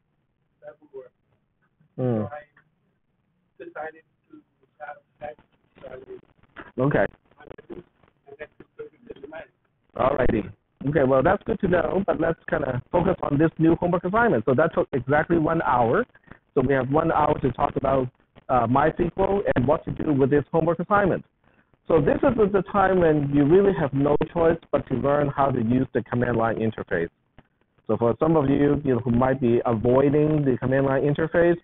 that would work. So I decided to have text value. Okay. And that's the demand. Alrighty. Okay, well, that's good to know, but let's kind of focus on this new homework assignment. So that took exactly 1 hour. So we have 1 hour to talk about MySQL and what to do with this homework assignment. So this is the time when you really have no choice but to learn how to use the command line interface. So for some of you, who might be avoiding the command line interface,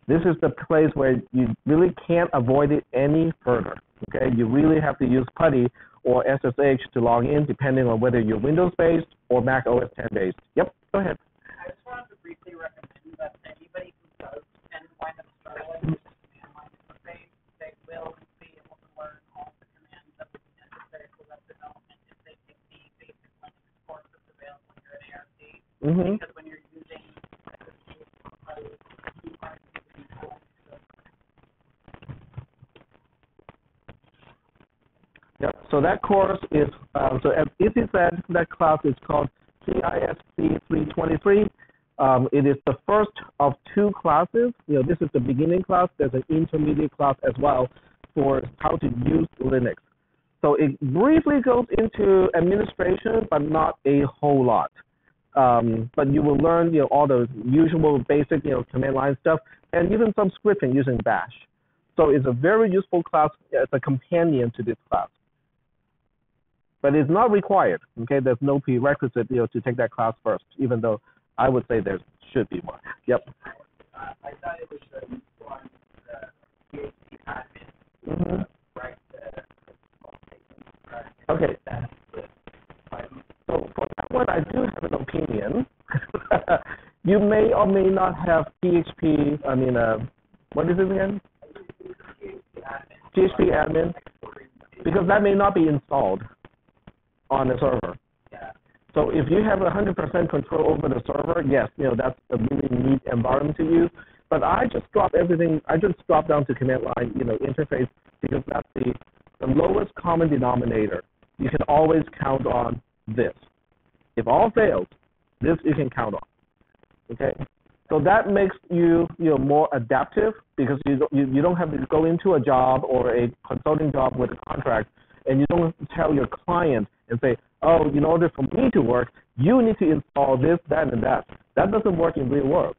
this is the place where you really can't avoid it any further. Okay, you really have to use PuTTY or SSH to log in, depending on whether you're Windows-based or Mac OS X based. Yep, go ahead. I just wanted to briefly recommend that anybody who does and wind up struggling with the command line interface, they will be able to learn all the commands that would be necessary for web development if they take the basic Linux course that's available here at ARC. Mm-hmm. Because when you're using Yep. So that course is, so as Izzy said, that class is called cisw410. It is the first of two classes. This is the beginning class. There's an intermediate class as well for how to use Linux. So it briefly goes into administration, but not a whole lot. But you will learn, all the usual basic, command line stuff, and even some scripting using Bash. So it's a very useful class as a companion to this class. But it's not required. Okay, there's no prerequisite, to take that class first, even though I would say there should be one. Yep. I thought it was the one, the PhD admin, right? Okay. So for that one, I do have an opinion. You may or may not have PHP. What is it again? PHP admin, because that may not be installed on the server. So if you have 100% control over the server, yes, that's a really neat environment to use. But I just drop everything. I just drop down to command line, interface, because that's the lowest common denominator. You can always count on this. If all fails, this you can count on. Okay, so that makes you more adaptive, because you don't have to go into a job or a consulting job with a contract, and you don't tell your client and say, oh, in order for me to work, you need to install this, that, and that. That doesn't work in real world.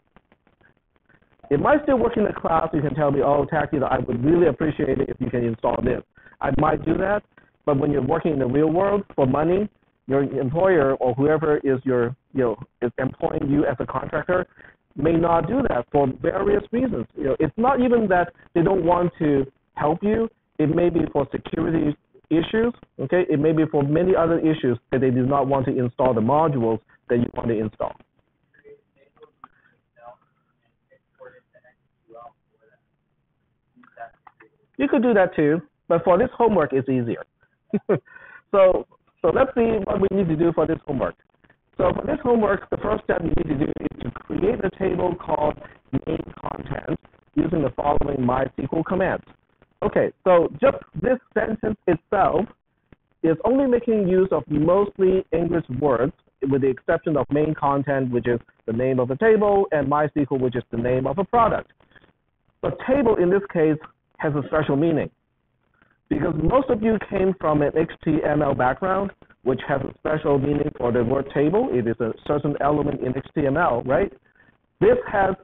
It might still work in the class. You can tell me, oh, Tacky, I would really appreciate it if you can install this. I might do that, but when you're working in the real world for money, your employer or whoever is is employing you as a contractor may not do that for various reasons. It's not even that they don't want to help you. It may be for security issues. Okay, it may be for many other issues that they do not want to install the modules that you want to install. You could do that too, but for this homework, it's easier. So let's see what we need to do for this homework. So for this homework, the first step you need to do is to create a table called main content using the following MySQL commands. Okay, so just this sentence itself is only making use of mostly English words, with the exception of main content, which is the name of a table, and MySQL, which is the name of a product. But table in this case has a special meaning, because most of you came from an HTML background, which has a special meaning for the word table. It is a certain element in HTML, right? This has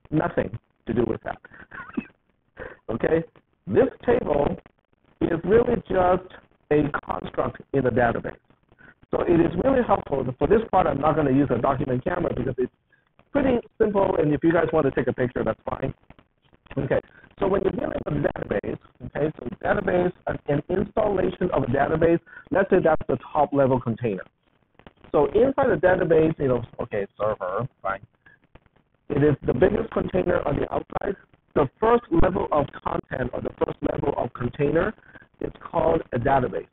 nothing to do with that. Okay? This table is really just a construct in the database. So it is really helpful. For this part, I'm not going to use a document camera because it's pretty simple, and if you guys want to take a picture, that's fine. Okay, so when you're dealing with a database, okay, so database, an installation of a database, let's say that's the top level container. So inside the database, okay, server, fine. It is the biggest container on the outside. The first level of content or the first level of container is called a database.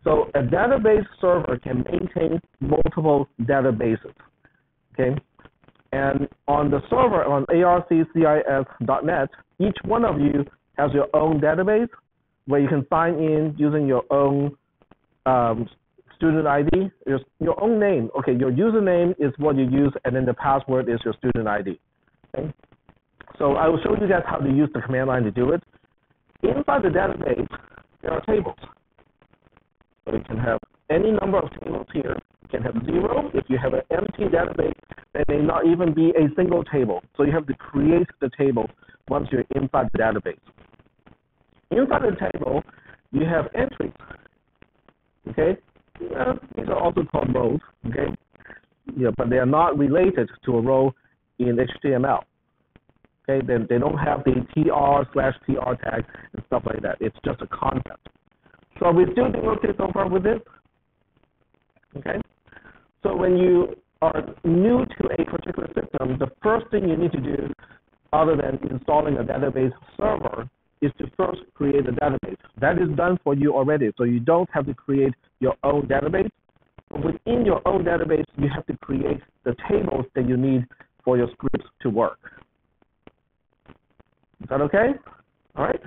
So a database server can maintain multiple databases, okay? And on the server, on arccis.net, each one of you has your own database where you can sign in using your own student ID, your own name. Okay, your username is what you use, and then the password is your student ID. Okay? So I will show you guys how to use the command line to do it. Inside the database, there are tables. So you can have any number of tables here. You can have 0. If you have an empty database, there may not even be a single table. So you have to create the table once you're inside the database. Inside the table, you have entries. Okay? These are also called rows. Okay? But they are not related to a row in HTML. Okay? They don't have the tr/tr tag and stuff like that. It's just a concept. So are we still doing okay so far with this? Okay? So when you are new to a particular system, the first thing you need to do, other than installing a database server, is to first create a database. That is done for you already, so you don't have to create your own database. But within your own database, you have to create the tables that you need for your scripts to work. Is that okay? All right.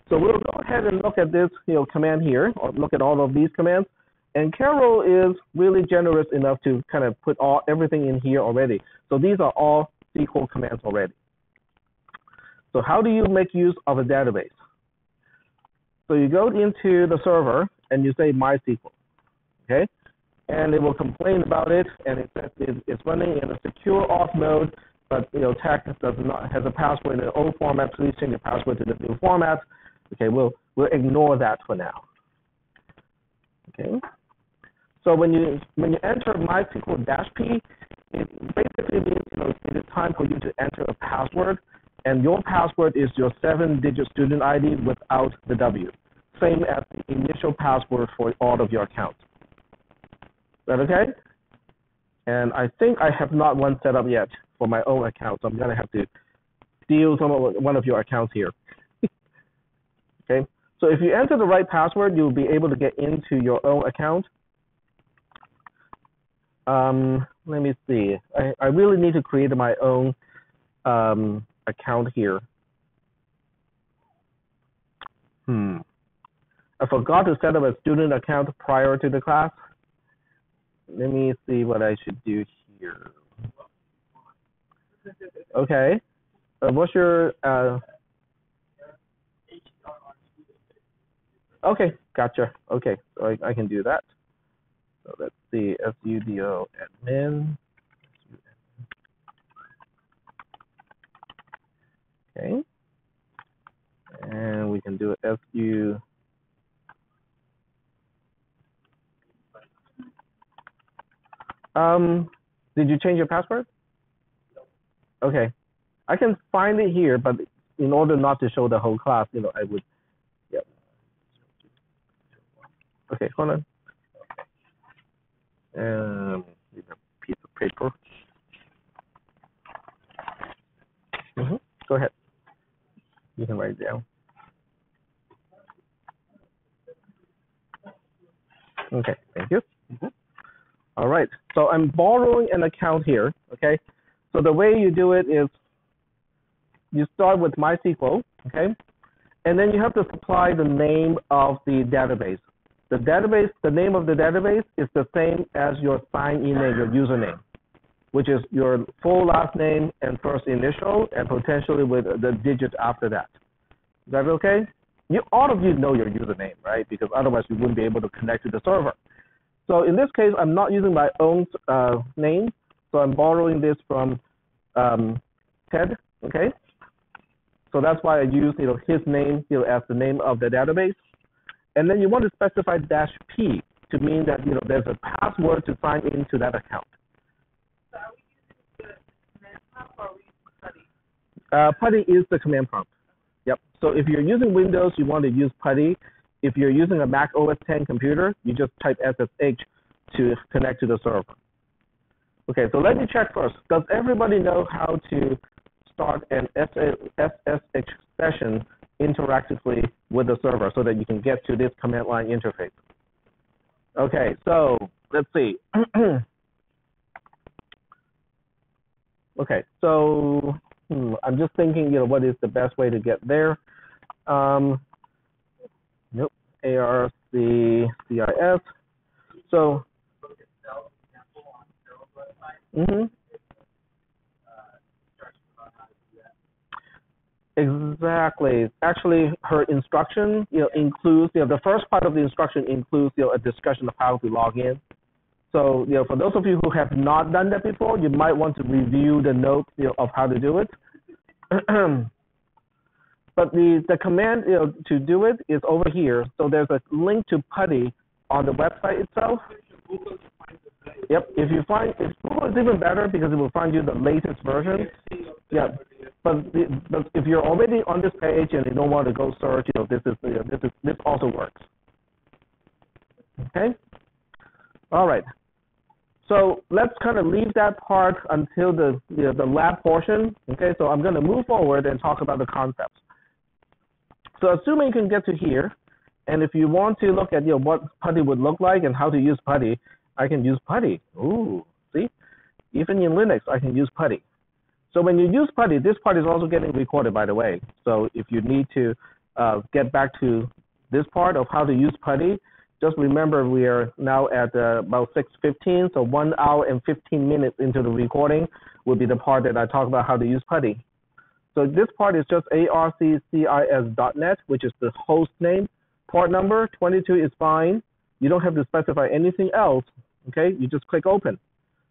So we'll go ahead and look at this command here, or look at all of these commands. And Carol is really generous enough to kind of put everything in here already. So these are all SQL commands already. So how do you make use of a database? So you go into the server and you say MySQL, okay? And it will complain about it, and it says it's running in a secure auth mode, but TAC has a password in the old format. Please change the password to the new format. Okay, we'll ignore that for now. Okay. So when you enter MySQL-P, it basically means it is time for you to enter a password, and your password is your 7-digit student ID without the W, same as the initial password for all of your accounts. Is that okay? And I think I have not one set up yet for my own account, so I'm going to have to steal one of your accounts here. Okay. So if you enter the right password, you'll be able to get into your own account. Let me see. I really need to create my own account here. I forgot to set up a student account prior to the class. Let me see what I should do here. Okay. What's your okay, gotcha. Okay, so I can do that. So let's see, sudo admin. Okay. And we can do su. Did you change your password? Okay. I can find it here, but in order not to show the whole class, I would, yep. Okay, hold on. Need a piece of paper. Go ahead. You can write it down. Okay, thank you. All right, so I'm borrowing an account here, okay? So the way you do it is you start with MySQL, okay? And then you have to supply the name of the database. The name of the database is the same as your sign-in name, your username, which is your full last name and first initial, and potentially with the digit after that. Is that okay? All of you know your username, right? Because otherwise you wouldn't be able to connect to the server. So in this case, I'm not using my own name, so I'm borrowing this from Ted, okay? So that's why I use his name as the name of the database. And then you want to specify -p to mean that there's a password to sign into that account. So are we using the command prompt or are we using PuTTY? PuTTY is the command prompt. Yep. So if you're using Windows, you want to use PuTTY. If you're using a Mac OS X computer, you just type SSH to connect to the server. Okay, so let me check first. Does everybody know how to start an SSH session interactively with the server so that you can get to this command line interface? Okay, so let's see. Okay, so I'm just thinking, what is the best way to get there? Nope, ARCCIS. So, exactly. Actually, her instruction, includes, the first part of the instruction includes, a discussion of how to log in. So, for those of you who have not done that before, you might want to review the notes, of how to do it. But the command, to do it is over here. So there's a link to PuTTY on the website itself. Yep. If Google is even better because it will find you the latest version. Yeah. But if you're already on this page and you don't want to go search, this also works. Okay. All right. So let's kind of leave that part until the lab portion. Okay. So I'm going to move forward and talk about the concepts. So assuming you can get to here, and if you want to look at what PuTTY would look like and how to use PuTTY, I can use PuTTY. Ooh, see? Even in Linux, I can use PuTTY. So when you use PuTTY, this part is also getting recorded, by the way. So if you need to get back to this part of how to use PuTTY, Just remember we are now at about 6:15, so 1 hour and 15 minutes into the recording will be the part that I talk about how to use PuTTY. So this part is just arccis.net, which is the host name. Port number 22 is fine. You don't have to specify anything else, okay? You just click open.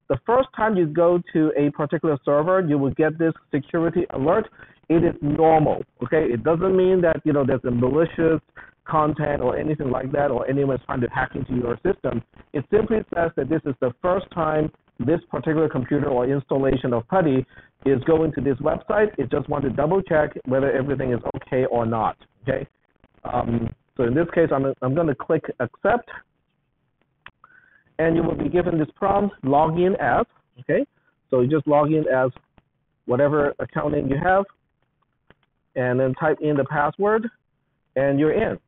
The first time you go to a particular server, you will get this security alert. It is normal, okay? It doesn't mean that, there's a malicious content or anything like that, or anyone's trying to hack into your system. It simply says that this is the first time this particular computer or installation of PuTTY is going to this website. It just wants to double check whether everything is okay or not, okay? So in this case, I'm going to click accept, and you will be given this prompt, log in as, okay? So you just log in as whatever account name you have, and then type in the password, and you're in.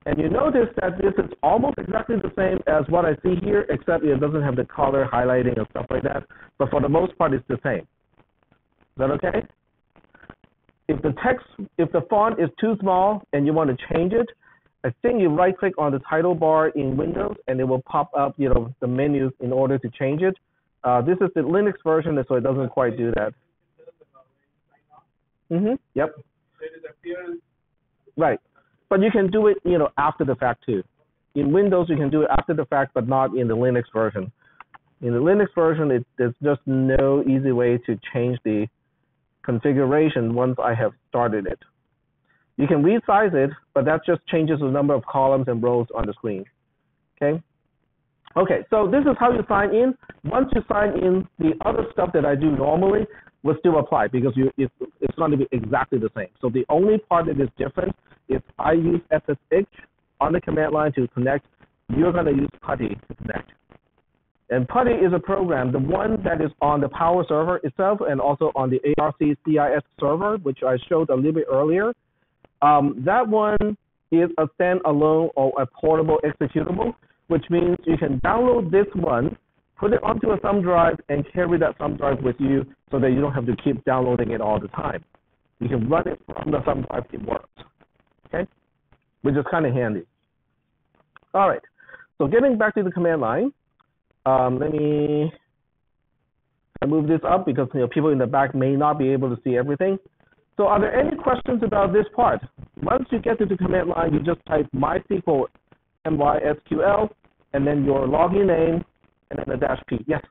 And you notice that this is almost exactly the same as what I see here, except it doesn't have the color highlighting and stuff like that. But for the most part, it's the same. Is that okay? If the font is too small and you want to change it, I think you right-click on the title bar in Windows, and it will pop up, the menus in order to change it. This is the Linux version, so it doesn't quite do that. Yep. Right. But you can do it, after the fact too. In Windows, you can do it after the fact, but not in the Linux version. In the Linux version, there's just no easy way to change the configuration once I have started it. You can resize it, but that just changes the number of columns and rows on the screen. Okay. Okay, so this is how you sign in. Once you sign in, the other stuff that I do normally will still apply because it's going to be exactly the same. So the only part that is different is I use SSH on the command line to connect. You're going to use PuTTY to connect. And PuTTY is a program, the one that is on the Power server itself and also on the ARCCIS server, which I showed a little bit earlier. That one is a standalone or a portable executable, which means you can download this one, put it onto a thumb drive, and carry that thumb drive with you so that you don't have to keep downloading it all the time. You can run it from the thumb drive, it works, okay? Which is kind of handy. All right, so getting back to the command line, let me move this up because people in the back may not be able to see everything. So are there any questions about this part? Once you get to the command line, you just type MySQL, MySQL, and then your login name, and then a -P. Yes?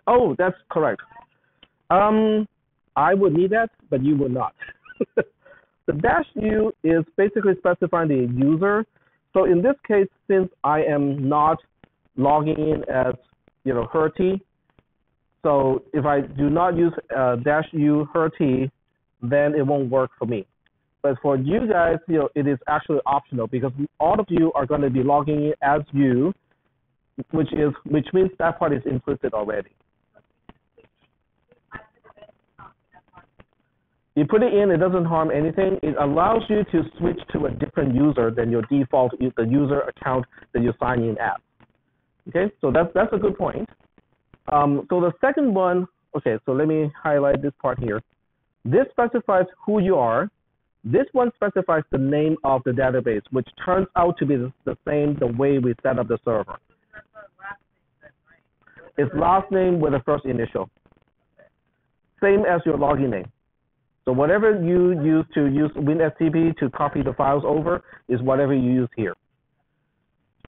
Oh, that's correct. I would need that, but you would not. The -U is basically specifying the user. So in this case, since I am not logging in as HERT, so if I do not use -U HERT, then it won't work for me. But for you guys, it is actually optional because all of you are going to be logging in as you, which means that part is implicit already. You put it in, it doesn't harm anything. It allows you to switch to a different user than your default, the user account that you sign in as. Okay, so that's a good point. So the second one, okay, so let me highlight this part here. This specifies who you are. This one specifies the name of the database, which turns out to be the same the way we set up the server. It's last name with a first initial. Same as your login name. So whatever you use to use WinSCP to copy the files over is whatever you use here.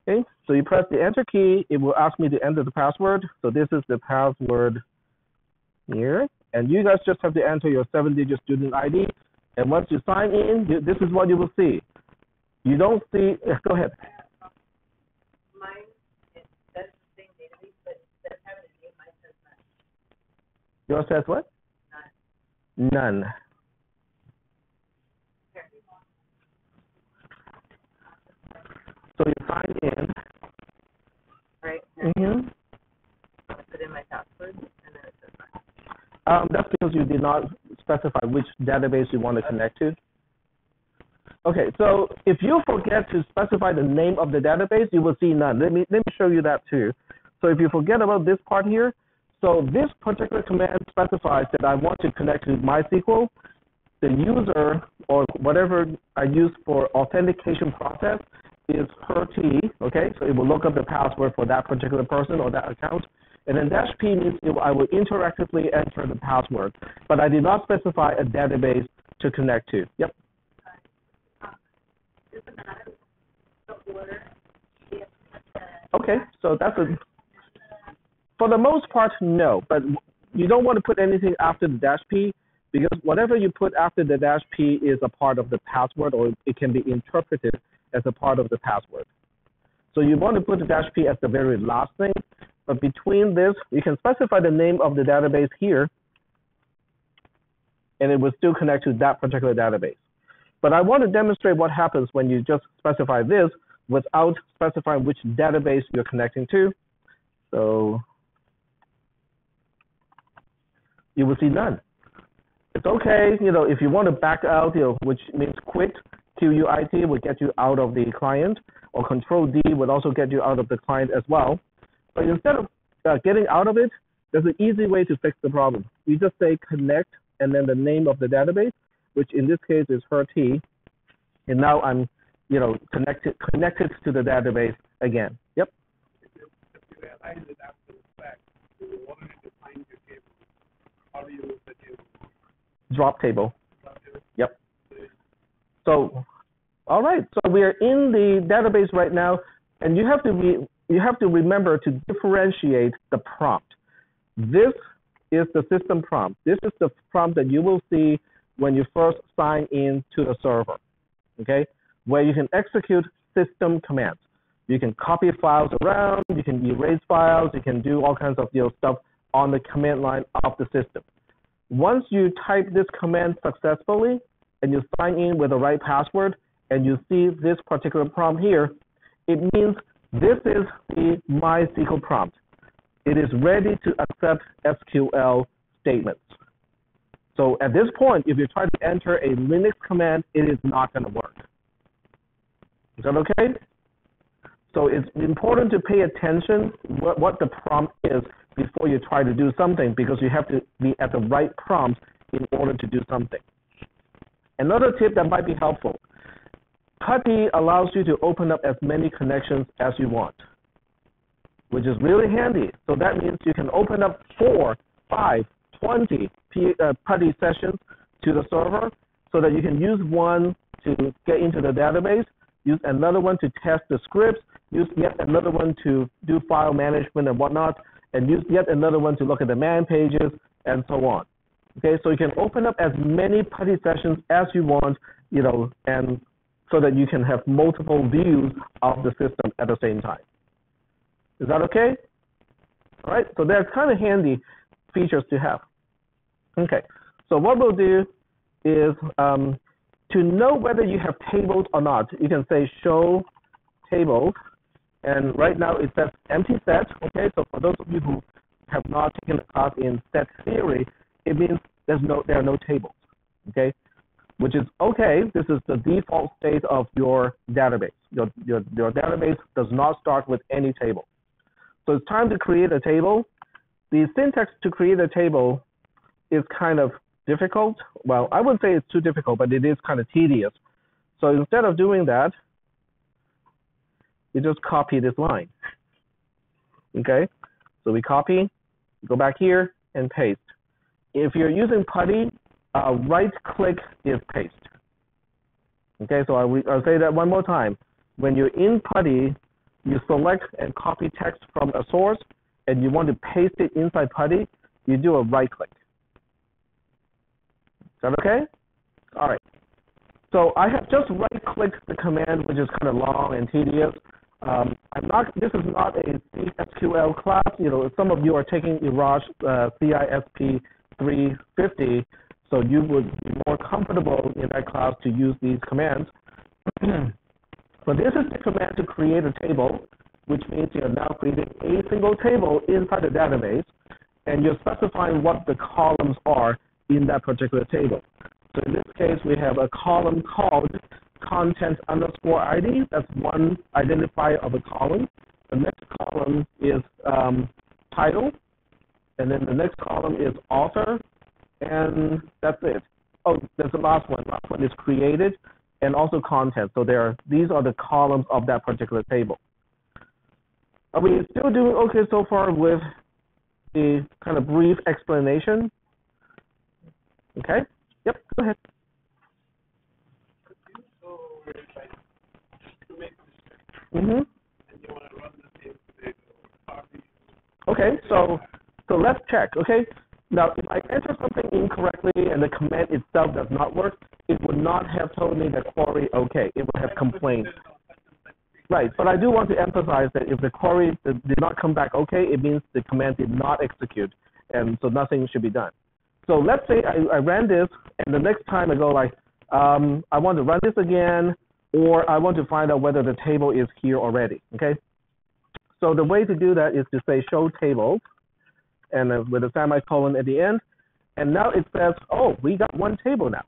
Okay, so you press the enter key, it will ask me to enter the password. So this is the password here. And you guys just have to enter your 7-digit student ID. And once you sign in, this is what you will see. You don't see, go ahead. Mine, it says the same database, but instead of having a name, mine says none. Yours says what? None. None. So you sign in. Right. Mm-hmm. I put in my password, and then it says none. That's because you did not specify which database you want to connect to. Okay, so if you forget to specify the name of the database, you will see none. Let me show you that too. So if you forget about this part here, So this particular command specifies that I want to connect to MySQL. The user or whatever I use for authentication process is -t, okay? So it will look up the password for that particular person or that account. And then -p means I will interactively enter the password, but I did not specify a database to connect to. Yep. Okay, so that's a, for the most part, no, but you don't want to put anything after the -p because whatever you put after the -p is a part of the password, or it can be interpreted as a part of the password. So you want to put the -p as the very last thing, but between this, you can specify the name of the database here, and it will still connect to that particular database. But I want to demonstrate what happens when you just specify this without specifying which database you're connecting to. So you will see none. It's okay, if you want to back out, which means quit, QUIT would get you out of the client, or Control D would also get you out of the client as well. But instead of getting out of it, there's an easy way to fix the problem. You just say connect and then the name of the database, which in this case is -t, and now I'm, connected to the database again. Yep. If you realize it after the fact, you wanted to find your table, how do you use the table? Drop table. Yep. So, all right. So we are in the database right now, and you have to remember to differentiate the prompt. This is the system prompt. This is the prompt that you will see when you first sign in to the server, okay? Where you can execute system commands. You can copy files around, you can erase files, you can do all kinds of stuff on the command line of the system. Once you type this command successfully and you sign in with the right password and you see this particular prompt here, it means this is the MySQL prompt. It is ready to accept SQL statements. So at this point, if you try to enter a Linux command, it is not going to work. Is that okay? So it's important to pay attention what the prompt is before you try to do something, because you have to be at the right prompt in order to do something. Another tip that might be helpful, PuTTY allows you to open up as many connections as you want, which is really handy. So that means you can open up 4, 5, 20 PuTTY sessions to the server so that you can use one to get into the database, use another one to test the scripts, use yet another one to do file management and whatnot, and use yet another one to look at the man pages and so on. Okay, so you can open up as many PuTTY sessions as you want, and so that you can have multiple views of the system at the same time. Is that okay? All right, so they're kind of handy features to have. Okay, so what we'll do is to know whether you have tables or not, you can say show tables, and right now it says empty set. Okay, so for those of you who have not taken a class in set theory, it means there are no tables. Okay, which is okay. This is the default state of your database. Your database does not start with any table. So it's time to create a table. The syntax to create a table is kind of difficult. Well, I wouldn't say it's too difficult, but it is kind of tedious. So instead of doing that, you just copy this line. Okay, so we copy, go back here and paste. If you're using PuTTY, right-click is paste. Okay, so I'll say that one more time. When you're in PuTTY, you select and copy text from a source, and you want to paste it inside PuTTY, you do a right-click. Is that okay? All right. So I have just right-clicked the command, which is kind of long and tedious. This is not a cisw410 class. Some of you are taking Iraj CISP 350, so you would be more comfortable in that class to use these commands. But this is the command to create a table, which means you're now creating a single table inside the database, and you're specifying what the columns are in that particular table. So in this case, we have a column called content_ID. That's one identifier of a column. The next column is title, and then the next column is author, and that's it. Oh, there's the last one. Last one is created, and also content. So these are the columns of that particular table. Are we still doing okay so far with the kind of brief explanation? Okay. Yep. Go ahead. Mm-hmm. Okay, so let's check. Okay, now if I enter something incorrectly and the command itself does not work, it would not have told me the query okay. It would have complained. Right, but I do want to emphasize that if the query did not come back okay, it means the command did not execute, and so nothing should be done. So let's say I ran this, and the next time I go like, I want to run this again, or I want to find out whether the table is here already. Okay. So the way to do that is to say show tables, and with a semicolon at the end. And now it says, oh, we got one table now.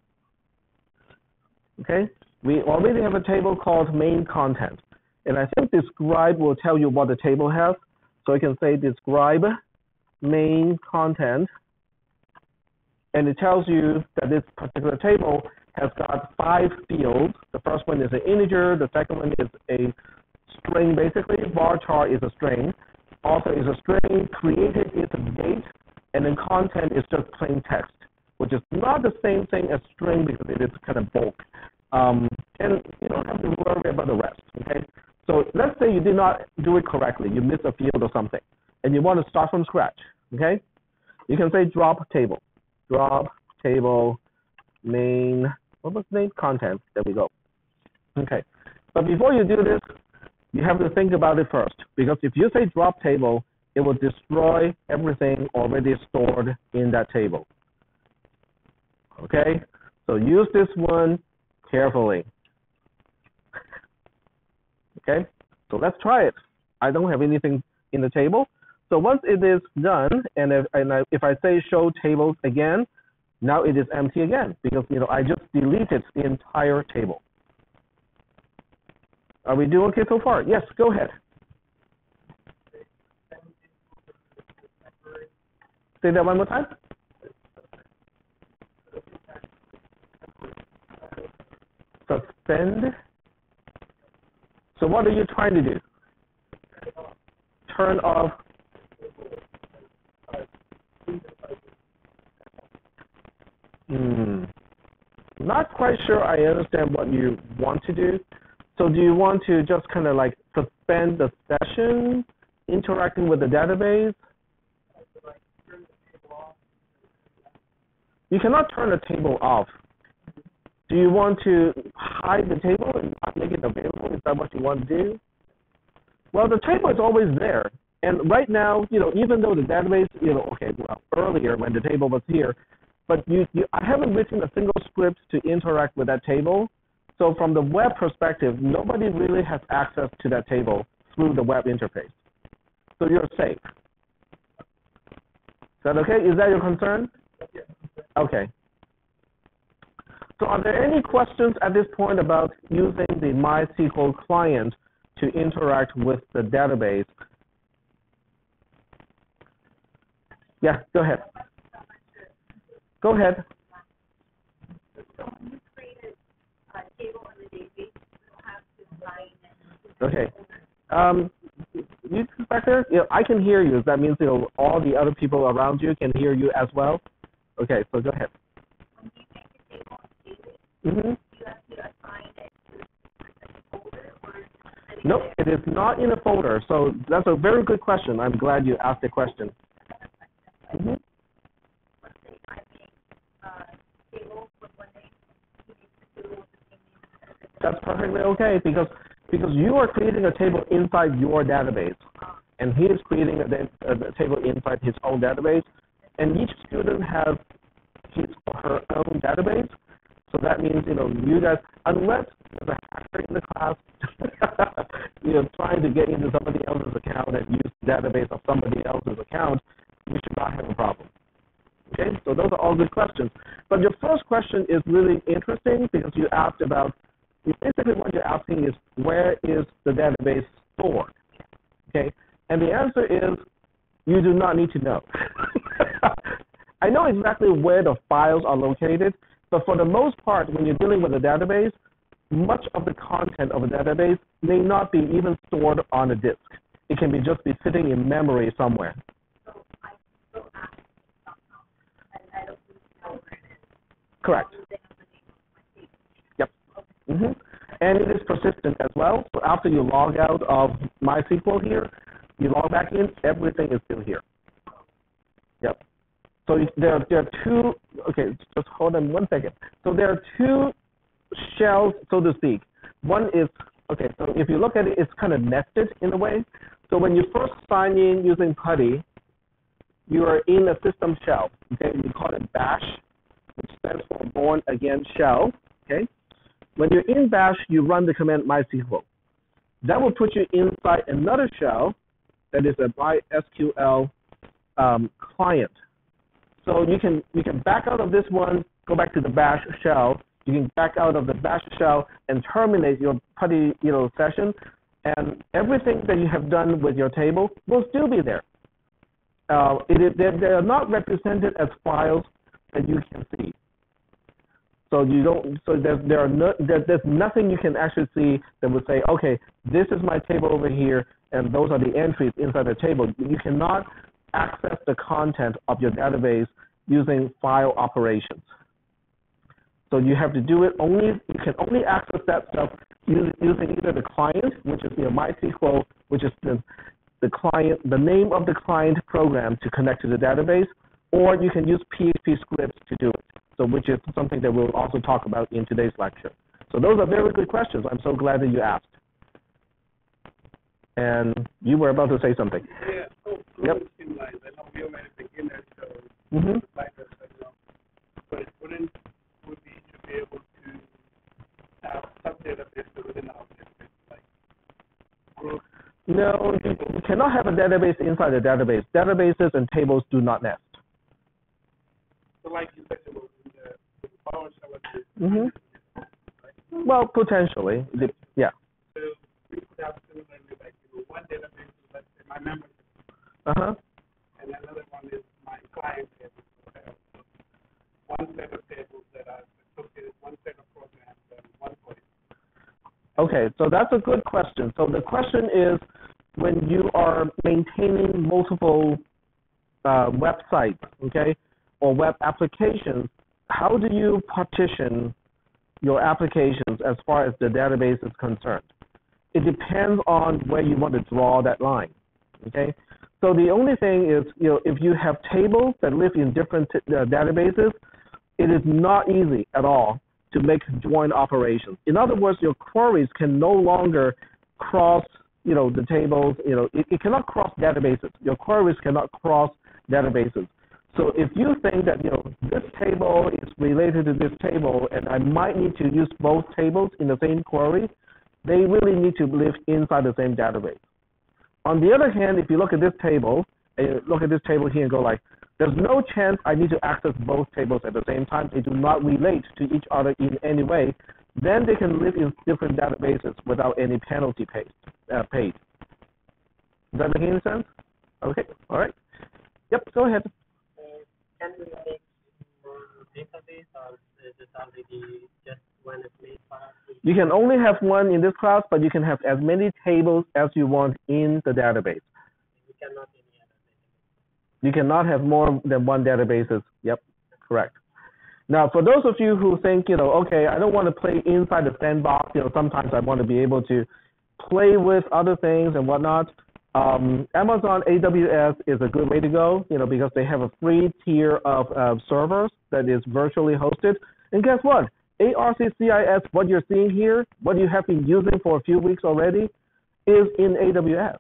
Okay, we already have a table called main content. And I think describe will tell you what the table has. So I can say describe main content. And it tells you that this particular table has got 5 fields. The first one is an integer. The second one is a string, basically. Varchar is a string. Author is a string. Created is a date. And then content is just plain text, which is not the same thing as string because it is kind of bulk. And you don't have to worry about the rest. Okay. So let's say you did not do it correctly. You missed a field or something, and you want to start from scratch. Okay. You can say drop table. Drop table main. What was the name? Content. There we go. Okay. But before you do this, you have to think about it first, because if you say drop table, it will destroy everything already stored in that table. Okay, so use this one carefully. Okay, so let's try it. I don't have anything in the table. So once it is done, and if I say show tables again, now it is empty again, because I just deleted the entire table. Are we doing okay so far? Yes, go ahead. Say that one more time. Suspend. So what are you trying to do? Turn off. Not quite sure I understand what you want to do. So do you want to just kind of like suspend the session interacting with the database? You cannot turn the table off. Do you want to hide the table and not make it available? Is that what you want to do? Well, the table is always there. And right now, even though the database, okay, well, earlier when the table was here, but I haven't written a single script to interact with that table. So from the web perspective, nobody really has access to that table through the web interface. So you're safe. Is that okay? Is that your concern? Okay. So are there any questions at this point about using the MySQL client to interact with the database? Yeah, go ahead. Go ahead. Okay. You back there? I can hear you. That means all the other people around you can hear you as well. Okay, so go ahead. No, it is not in a folder. So that's a very good question. I'm glad you asked the question. That's perfectly okay, because you are creating a table inside your database, and he is creating a table inside his own database, and each student has his or her own database. So that means, you guys, unless there's a hacker in the class, trying to get into somebody else's account and use the database of somebody else's account, we should not have a problem. Okay, so those are all good questions. But your first question is really interesting because you asked about, basically what you're asking is, where is the database stored? Okay, and the answer is, you do not need to know. I know exactly where the files are located, but for the most part, when you're dealing with a database, much of the content of a database may not be even stored on a disk. It can just be sitting in memory somewhere. So I still access it somehow, and I don't know where it is. Correct. They have the name of my table. Yep. And it is persistent as well. So after you log out of MySQL here, you log back in, everything is still here. Yep. So there are two, okay, just hold on one second. So there are two shells, so to speak. One is, okay, so if you look at it, it's kind of nested in a way. So when you first sign in using PuTTY, you are in a system shell, okay? We call it bash, which stands for born again shell, okay? When you're in bash, you run the command MySQL. That will put you inside another shell that is a MySQL client. So you can back out of this one, go back to the bash shell. You can back out of the bash shell and terminate your PuTTY session, and everything that you have done with your table will still be there. They are not represented as files that you can see. So you don't. So there's nothing you can actually see that would say, okay, this is my table over here, and those are the entries inside the table. You cannot access the content of your database using file operations. So you have to do it you can only access that stuff using either the client, which is MySQL, which is the client, the name of the client program to connect to the database, or you can use PHP scripts to do it. So which is something that we'll also talk about in today's lecture. So those are very good questions. I'm so glad that you asked. And you were about to say something. Yeah. So yep. I know we already beginners, so but wouldn't we should be able to have sub-databases within our database, like groups? No, you cannot have a database inside a database. Databases and tables do not nest. So like you said, in the PowerShell. Well, potentially, yeah. So we could have similarly, like one database is, let's say, my membership. And another one is my client table. One set of tables that are associated, one set of programs, and one place. Okay, so that's a good question. So the question is, when you are maintaining multiple websites, okay, or web applications, how do you partition your applications as far as the database is concerned? It depends on where you want to draw that line, okay? So the only thing is, if you have tables that live in different databases, it is not easy at all to make join operations. In other words, your queries can no longer cross, the tables. It cannot cross databases. Your queries cannot cross databases. So if you think that this table is related to this table, and I might need to use both tables in the same query, they really need to live inside the same database. On the other hand, if you look at this table, and you look at this table here and go like, there's no chance I need to access both tables at the same time. They do not relate to each other in any way. Then they can live in different databases without any penalty paid. Does that make any sense? Okay, all right. Yep, go ahead. Can we make more database, or is it already just one is made for us? You can only have one in this class, but you can have as many tables as you want in the database. We cannot any other database. You cannot have more than one databases. Yep, correct. Now, for those of you who think, okay, I don't want to play inside the sandbox, sometimes I want to be able to play with other things and whatnot. Amazon AWS is a good way to go, because they have a free tier of servers that is virtually hosted. And guess what? ARCCIS, what you're seeing here, what you have been using for a few weeks already, is in AWS.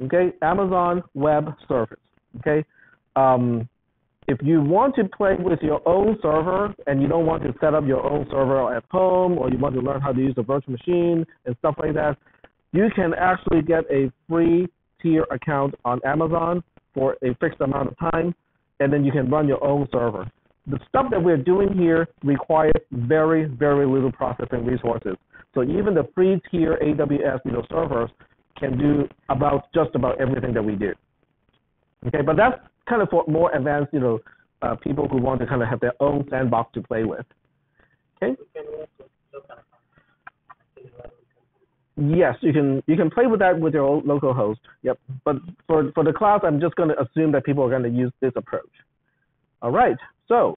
Okay, Amazon Web Service. Okay, if you want to play with your own server and you don't want to set up your own server at home, or you want to learn how to use a virtual machine and stuff like that, you can actually get a free tier account on Amazon for a fixed amount of time, and then you can run your own server. The stuff that we're doing here requires very, very little processing resources. So even the free tier AWS servers can do just about everything that we do. Okay, but that's kind of for more advanced, people who want to kind of have their own sandbox to play with. Okay. Yes, you can play with that with your own local host. Yep. But for the class, I'm just going to assume that people are going to use this approach. All right. So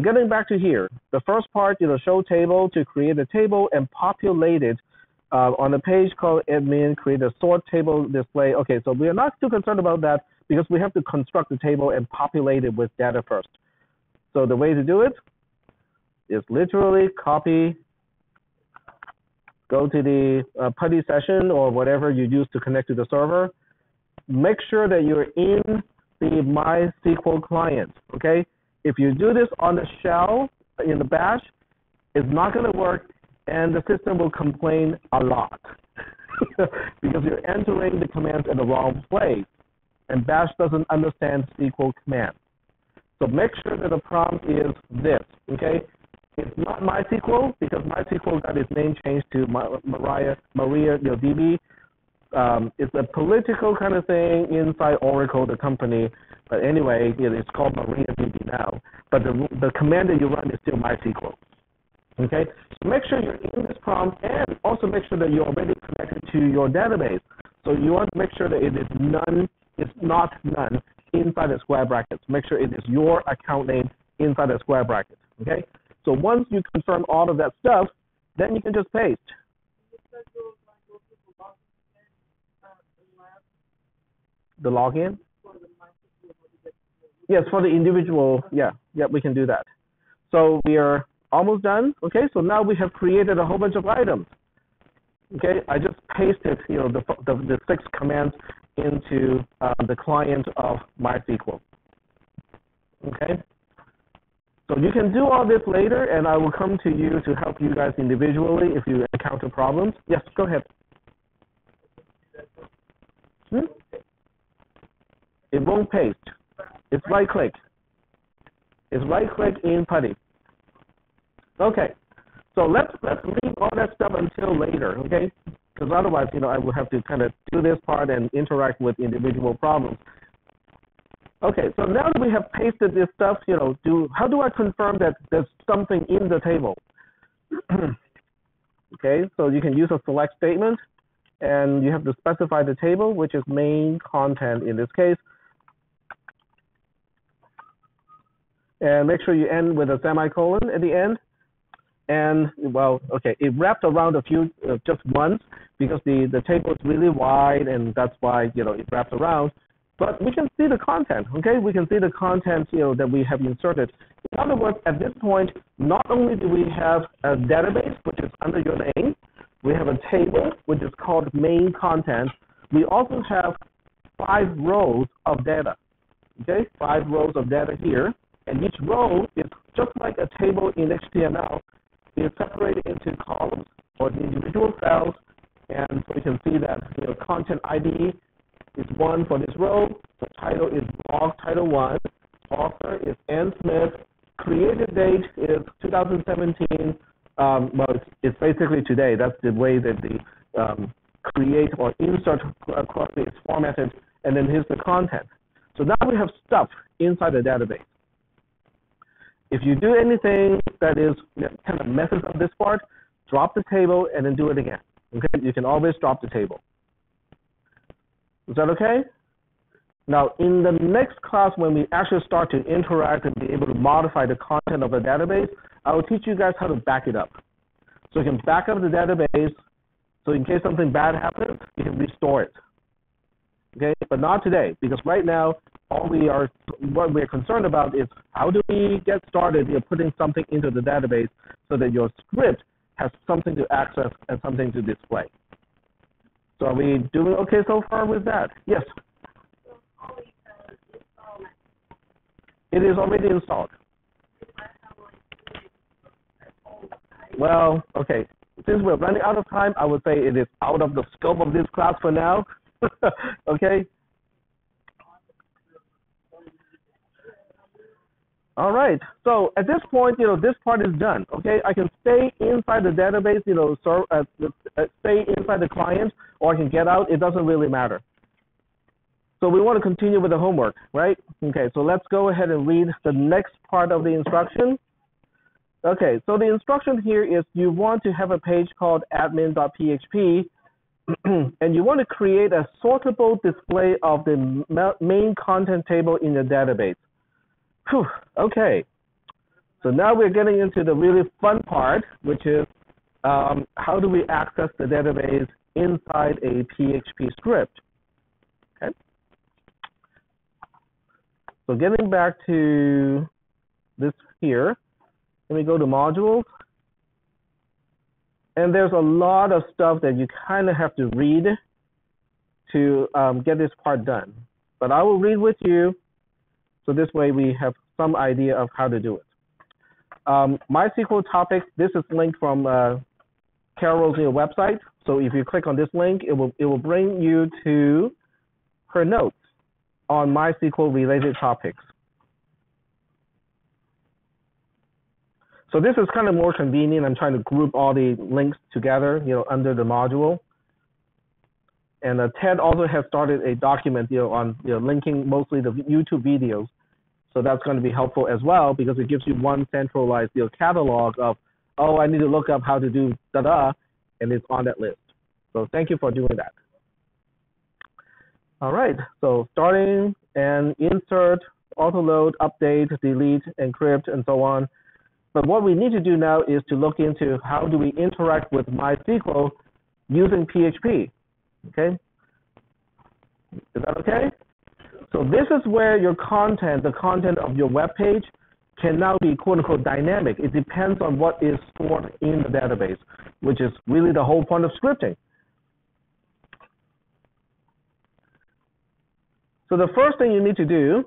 getting back to here, the first part, show table to create a table and populate it on a page called admin, create a sort table display. Okay, so we are not too concerned about that because we have to construct the table and populate it with data first. So the way to do it is literally copy, go to the PuTTY session or whatever you use to connect to the server. Make sure that you're in the MySQL client, okay? If you do this on the shell in the bash, it's not going to work and the system will complain a lot because you're entering the commands in the wrong place and bash doesn't understand SQL commands. So make sure that the prompt is this, okay? It's not MySQL because MySQL got its name changed to Maria DB. It's a political kind of thing inside Oracle, the company. But anyway, it's called MariaDB now. But the command that you run is still MySQL. Okay, so make sure you're in this prompt and also make sure that you're already connected to your database. So you want to make sure that it is none, it's not none inside the square brackets. Make sure it is your account name inside the square bracket. Okay, so once you confirm all of that stuff, then you can just paste. The login? Yes, for the individual, yeah, we can do that. So we are almost done. Okay, so now we have created a whole bunch of items. Okay, I just pasted, the 6 commands into the client of MySQL. Okay, so you can do all this later, and I will come to you to help you guys individually if you encounter problems. Yes, go ahead. It won't paste. It's right click. It's right click in PuTTY. Okay, so let's leave all that stuff until later, okay? Because otherwise, I will have to kind of do this part and interact with individual problems. Okay, so now that we have pasted this stuff, how do I confirm that there's something in the table? Okay, so you can use a select statement, and you have to specify the table, which is main content in this case. And make sure you end with a semicolon at the end. And well, okay, it wrapped around a few just once because the table is really wide, and that's why it wrapped around. But we can see the content. Okay, we can see the content that we have inserted. In other words, at this point, not only do we have a database which is under your name, we have a table which is called main content. We also have 5 rows of data. Okay, 5 rows of data here, and each row is just like a table in HTML. Is separated into columns or the individual cells, and so you can see that content ID is 1 for this row. The title is blog title 1. Author is Ann Smith. Created date is 2017. Well, it's basically today. That's the way that the create or insert correctly is formatted, and then here's the content. So now we have stuff inside the database. If you do anything that is kind of messes up this part, drop the table and then do it again. Okay, you can always drop the table. Is that okay? Now, in the next class, when we actually start to interact and be able to modify the content of a database, I will teach you guys how to back it up. So you can back up the database, so in case something bad happens, you can restore it. Okay, but not today, because right now, what we're concerned about is how do we get started putting something into the database so that your script has something to access and something to display. So are we doing okay so far with that? Yes? It is already installed. Well, okay. Since we're running out of time, I would say it is out of the scope of this class for now. Okay? All right. So at this point, this part is done. Okay, I can stay inside the database, stay inside the client, or I can get out. It doesn't really matter. So we want to continue with the homework, right? Okay, so let's go ahead and read the next part of the instruction. Okay, so the instruction here is you want to have a page called admin.php, and you want to create a sortable display of the main content table in the database. Whew, okay, so now we're getting into the really fun part, which is how do we access the database inside a PHP script? Okay. So getting back to this here, let me go to modules. And there's a lot of stuff that you kind of have to read to get this part done. But I will read with you, so this way we have some idea of how to do it. MySQL topics, this is linked from Carol's website. So if you click on this link, it will bring you to her notes on MySQL related topics. So this is kind of more convenient. I'm trying to group all the links together, under the module. And Ted also has started a document, on linking mostly the YouTube videos. So that's going to be helpful as well because it gives you one centralized catalog of, oh, I need to look up how to do da-da, and it's on that list. So thank you for doing that. All right, so starting and insert, auto-load, update, delete, encrypt, and so on. But what we need to do now is to look into how do we interact with MySQL using PHP, okay? Is that okay? So this is where your content, the content of your web page, can now be quote-unquote dynamic. It depends on what is stored in the database, which is really the whole point of scripting. So the first thing you need to do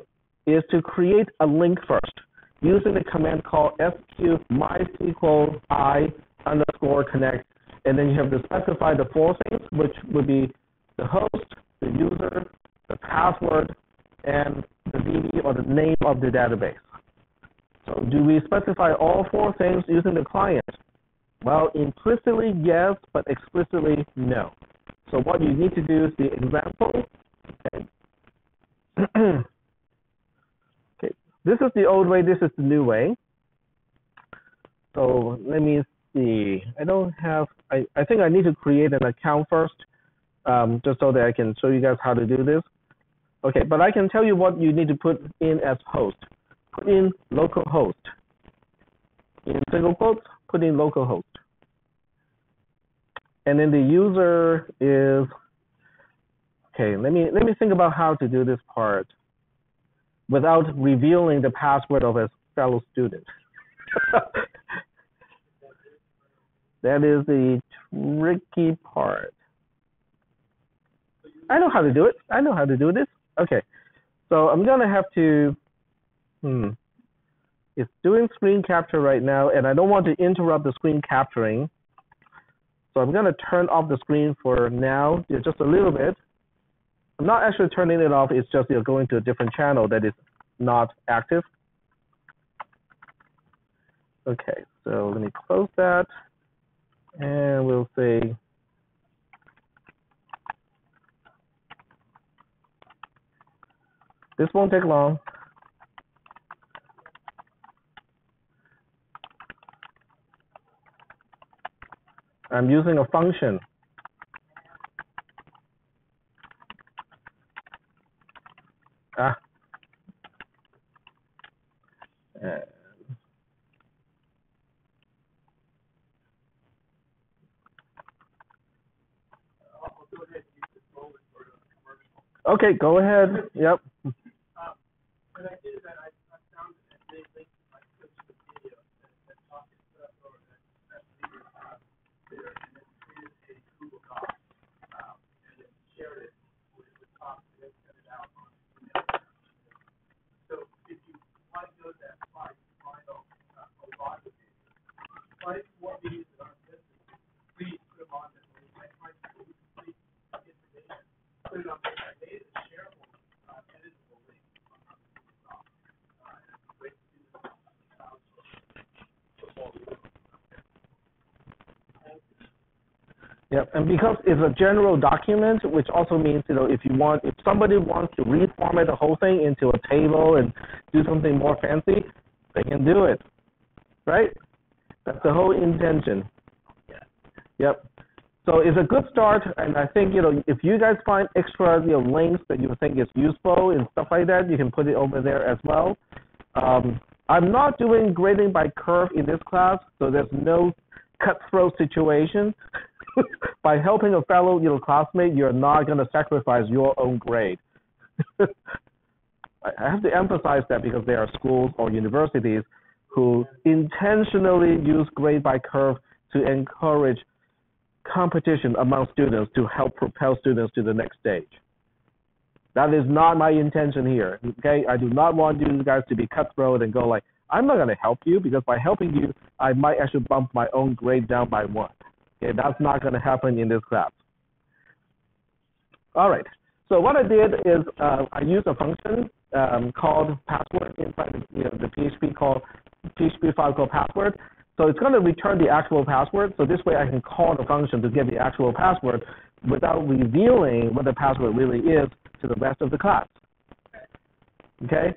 is to create a link first, using the command called sq mysql i_connect, and then you have to specify the 4 things, which would be the host, the user, the password, and the DB or the name of the database. So do we specify all 4 things using the client? Well, implicitly yes, but explicitly no. So what you need to do is the example. Okay. Okay. This is the old way, this is the new way. So let me see. I don't have, I think I need to create an account first, just so that I can show you guys how to do this. Okay, but I can tell you what you need to put in as host. Put in localhost. In single quotes, put in localhost. And then the user is, okay, let me think about how to do this part without revealing the password of a fellow student. That is the tricky part. I know how to do it. I know how to do this. Okay, so I'm gonna have to, it's doing screen capture right now, and I don't want to interrupt the screen capturing. So I'm gonna turn off the screen for now, just a little bit. I'm not actually turning it off, it's just going to a different channel that is not active. Okay, so let me close that, and we'll say, this won't take long. I'm using a function. Okay, go ahead. Yep. What I did is that I found that they linked my clips to video that talk and stuff over that video there, and then created a Google Doc, and then shared it with Top and then sent it out on email. So if you want to go to that spot, you can find a lot of videos. Find more videos that aren't listed. Please put them on there. When you find complete information, put it on there. I made it shareable, editable link. Yep, and because it's a general document, which also means, if somebody wants to reformat the whole thing into a table and do something more fancy, they can do it, right? That's the whole intention. Yep. So it's a good start, and I think, if you guys find extra, links that you think is useful and stuff like that, you can put it over there as well. I'm not doing grading by curve in this class, so there's no cutthroat situation. By helping a fellow, classmate, you're not going to sacrifice your own grade. I have to emphasize that because there are schools or universities who intentionally use grade by curve to encourage competition among students to help propel students to the next stage. That is not my intention here, okay? I do not want you guys to be cutthroat and go like, I'm not going to help you because by helping you, I might actually bump my own grade down by 1. Okay, that's not going to happen in this class. All right, so what I did is I used a function called password inside the PHP file called password. So it's going to return the actual password. So this way I can call the function to get the actual password without revealing what the password really is to the rest of the class. Okay?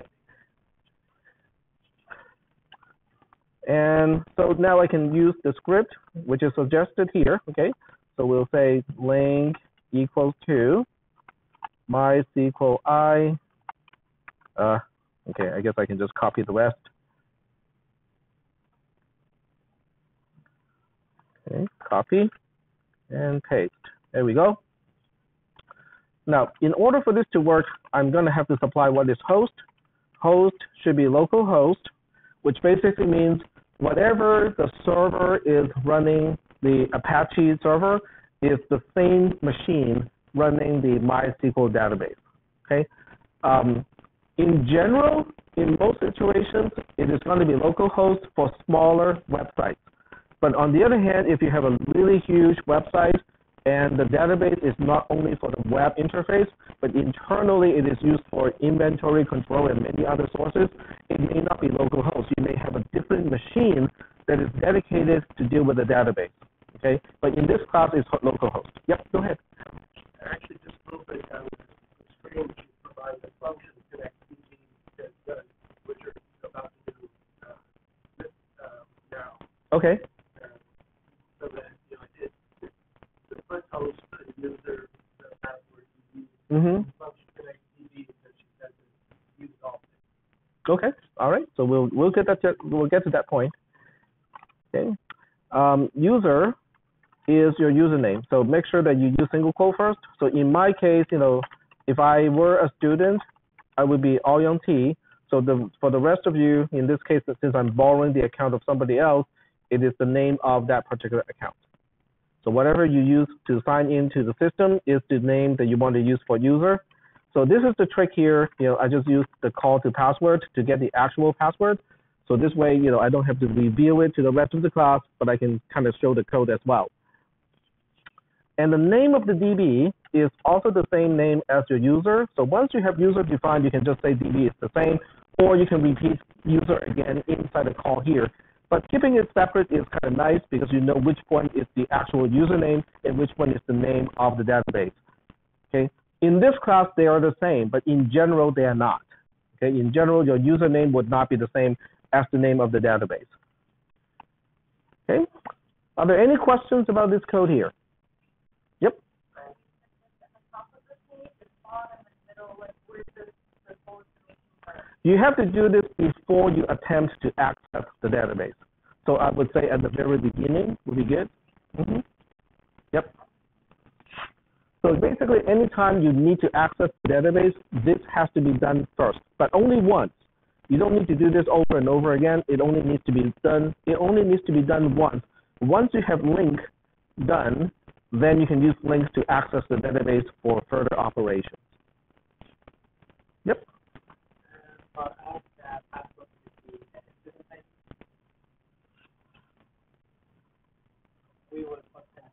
And so now I can use the script, which is suggested here. Okay? So we'll say link equals to MySQL okay, I guess I can just copy the rest. Okay, copy and paste. There we go. Now, in order for this to work, I'm going to have to supply what is host. Host should be localhost, which basically means whatever the server is running, the Apache server is the same machine running the MySQL database. Okay. In general, in most situations, it is going to be localhost for smaller websites. But on the other hand, if you have a really huge website and the database is not only for the web interface, but internally it is used for inventory control and many other sources, it may not be localhost. You may have a different machine that is dedicated to deal with the database. Okay, but in this class, it's localhost. Yep, go ahead. Actually, just a little bit down the screen, you provide the function connect which you're about to do now. Okay. So that the first host, the user, the password you use, function connect DB that she says is used often. Okay. All right. So we'll get to that point. Okay. User is your username. So make sure that you use single quote first. So in my case, if I were a student, I would be Aoyong T. So for the rest of you, in this case, since I'm borrowing the account of somebody else, it is the name of that particular account. So whatever you use to sign into the system is the name that you want to use for user. So this is the trick here. I just used the call to password to get the actual password. So this way, I don't have to reveal it to the rest of the class, but I can kind of show the code as well. And the name of the DB is also the same name as your user. So once you have user defined, you can just say DB is the same, or you can repeat user again inside the call here. But keeping it separate is kind of nice because you know which one is the actual username and which one is the name of the database. Okay. In this class, they are the same, but in general, they are not. Okay. In general, your username would not be the same as the name of the database. Okay. Are there any questions about this code here? Yep. You have to do this before you attempt to access the database. So I would say at the very beginning would be good. Yep. So basically, anytime you need to access the database, this has to be done first, but only once. You don't need to do this over and over again. It only needs to be done. It only needs to be done once. Once you have link done, then you can use links to access the database for further operations. Yep.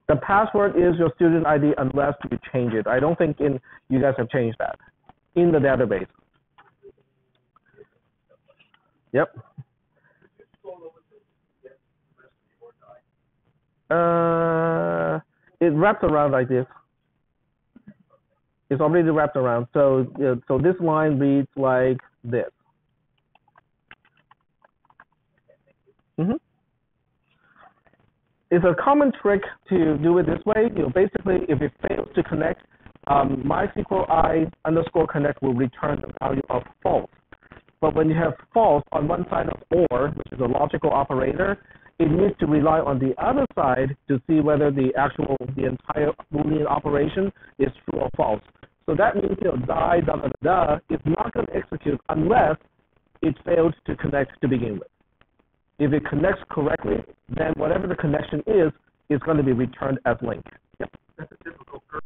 The password is your student ID unless you change it. I don't think you guys have changed that in the database. Yep. It wraps around like this. It's already wrapped around. So, so this line reads like this. It's a common trick to do it this way. Basically, if it fails to connect, MySQL I_connect will return the value of false. But when you have false on one side of OR, which is a logical operator, it needs to rely on the other side to see whether the entire Boolean operation is true or false. So that means, is not going to execute unless it failed to connect to begin with. If it connects correctly, then whatever the connection is going to be returned as link. Yep. That's a difficult curve.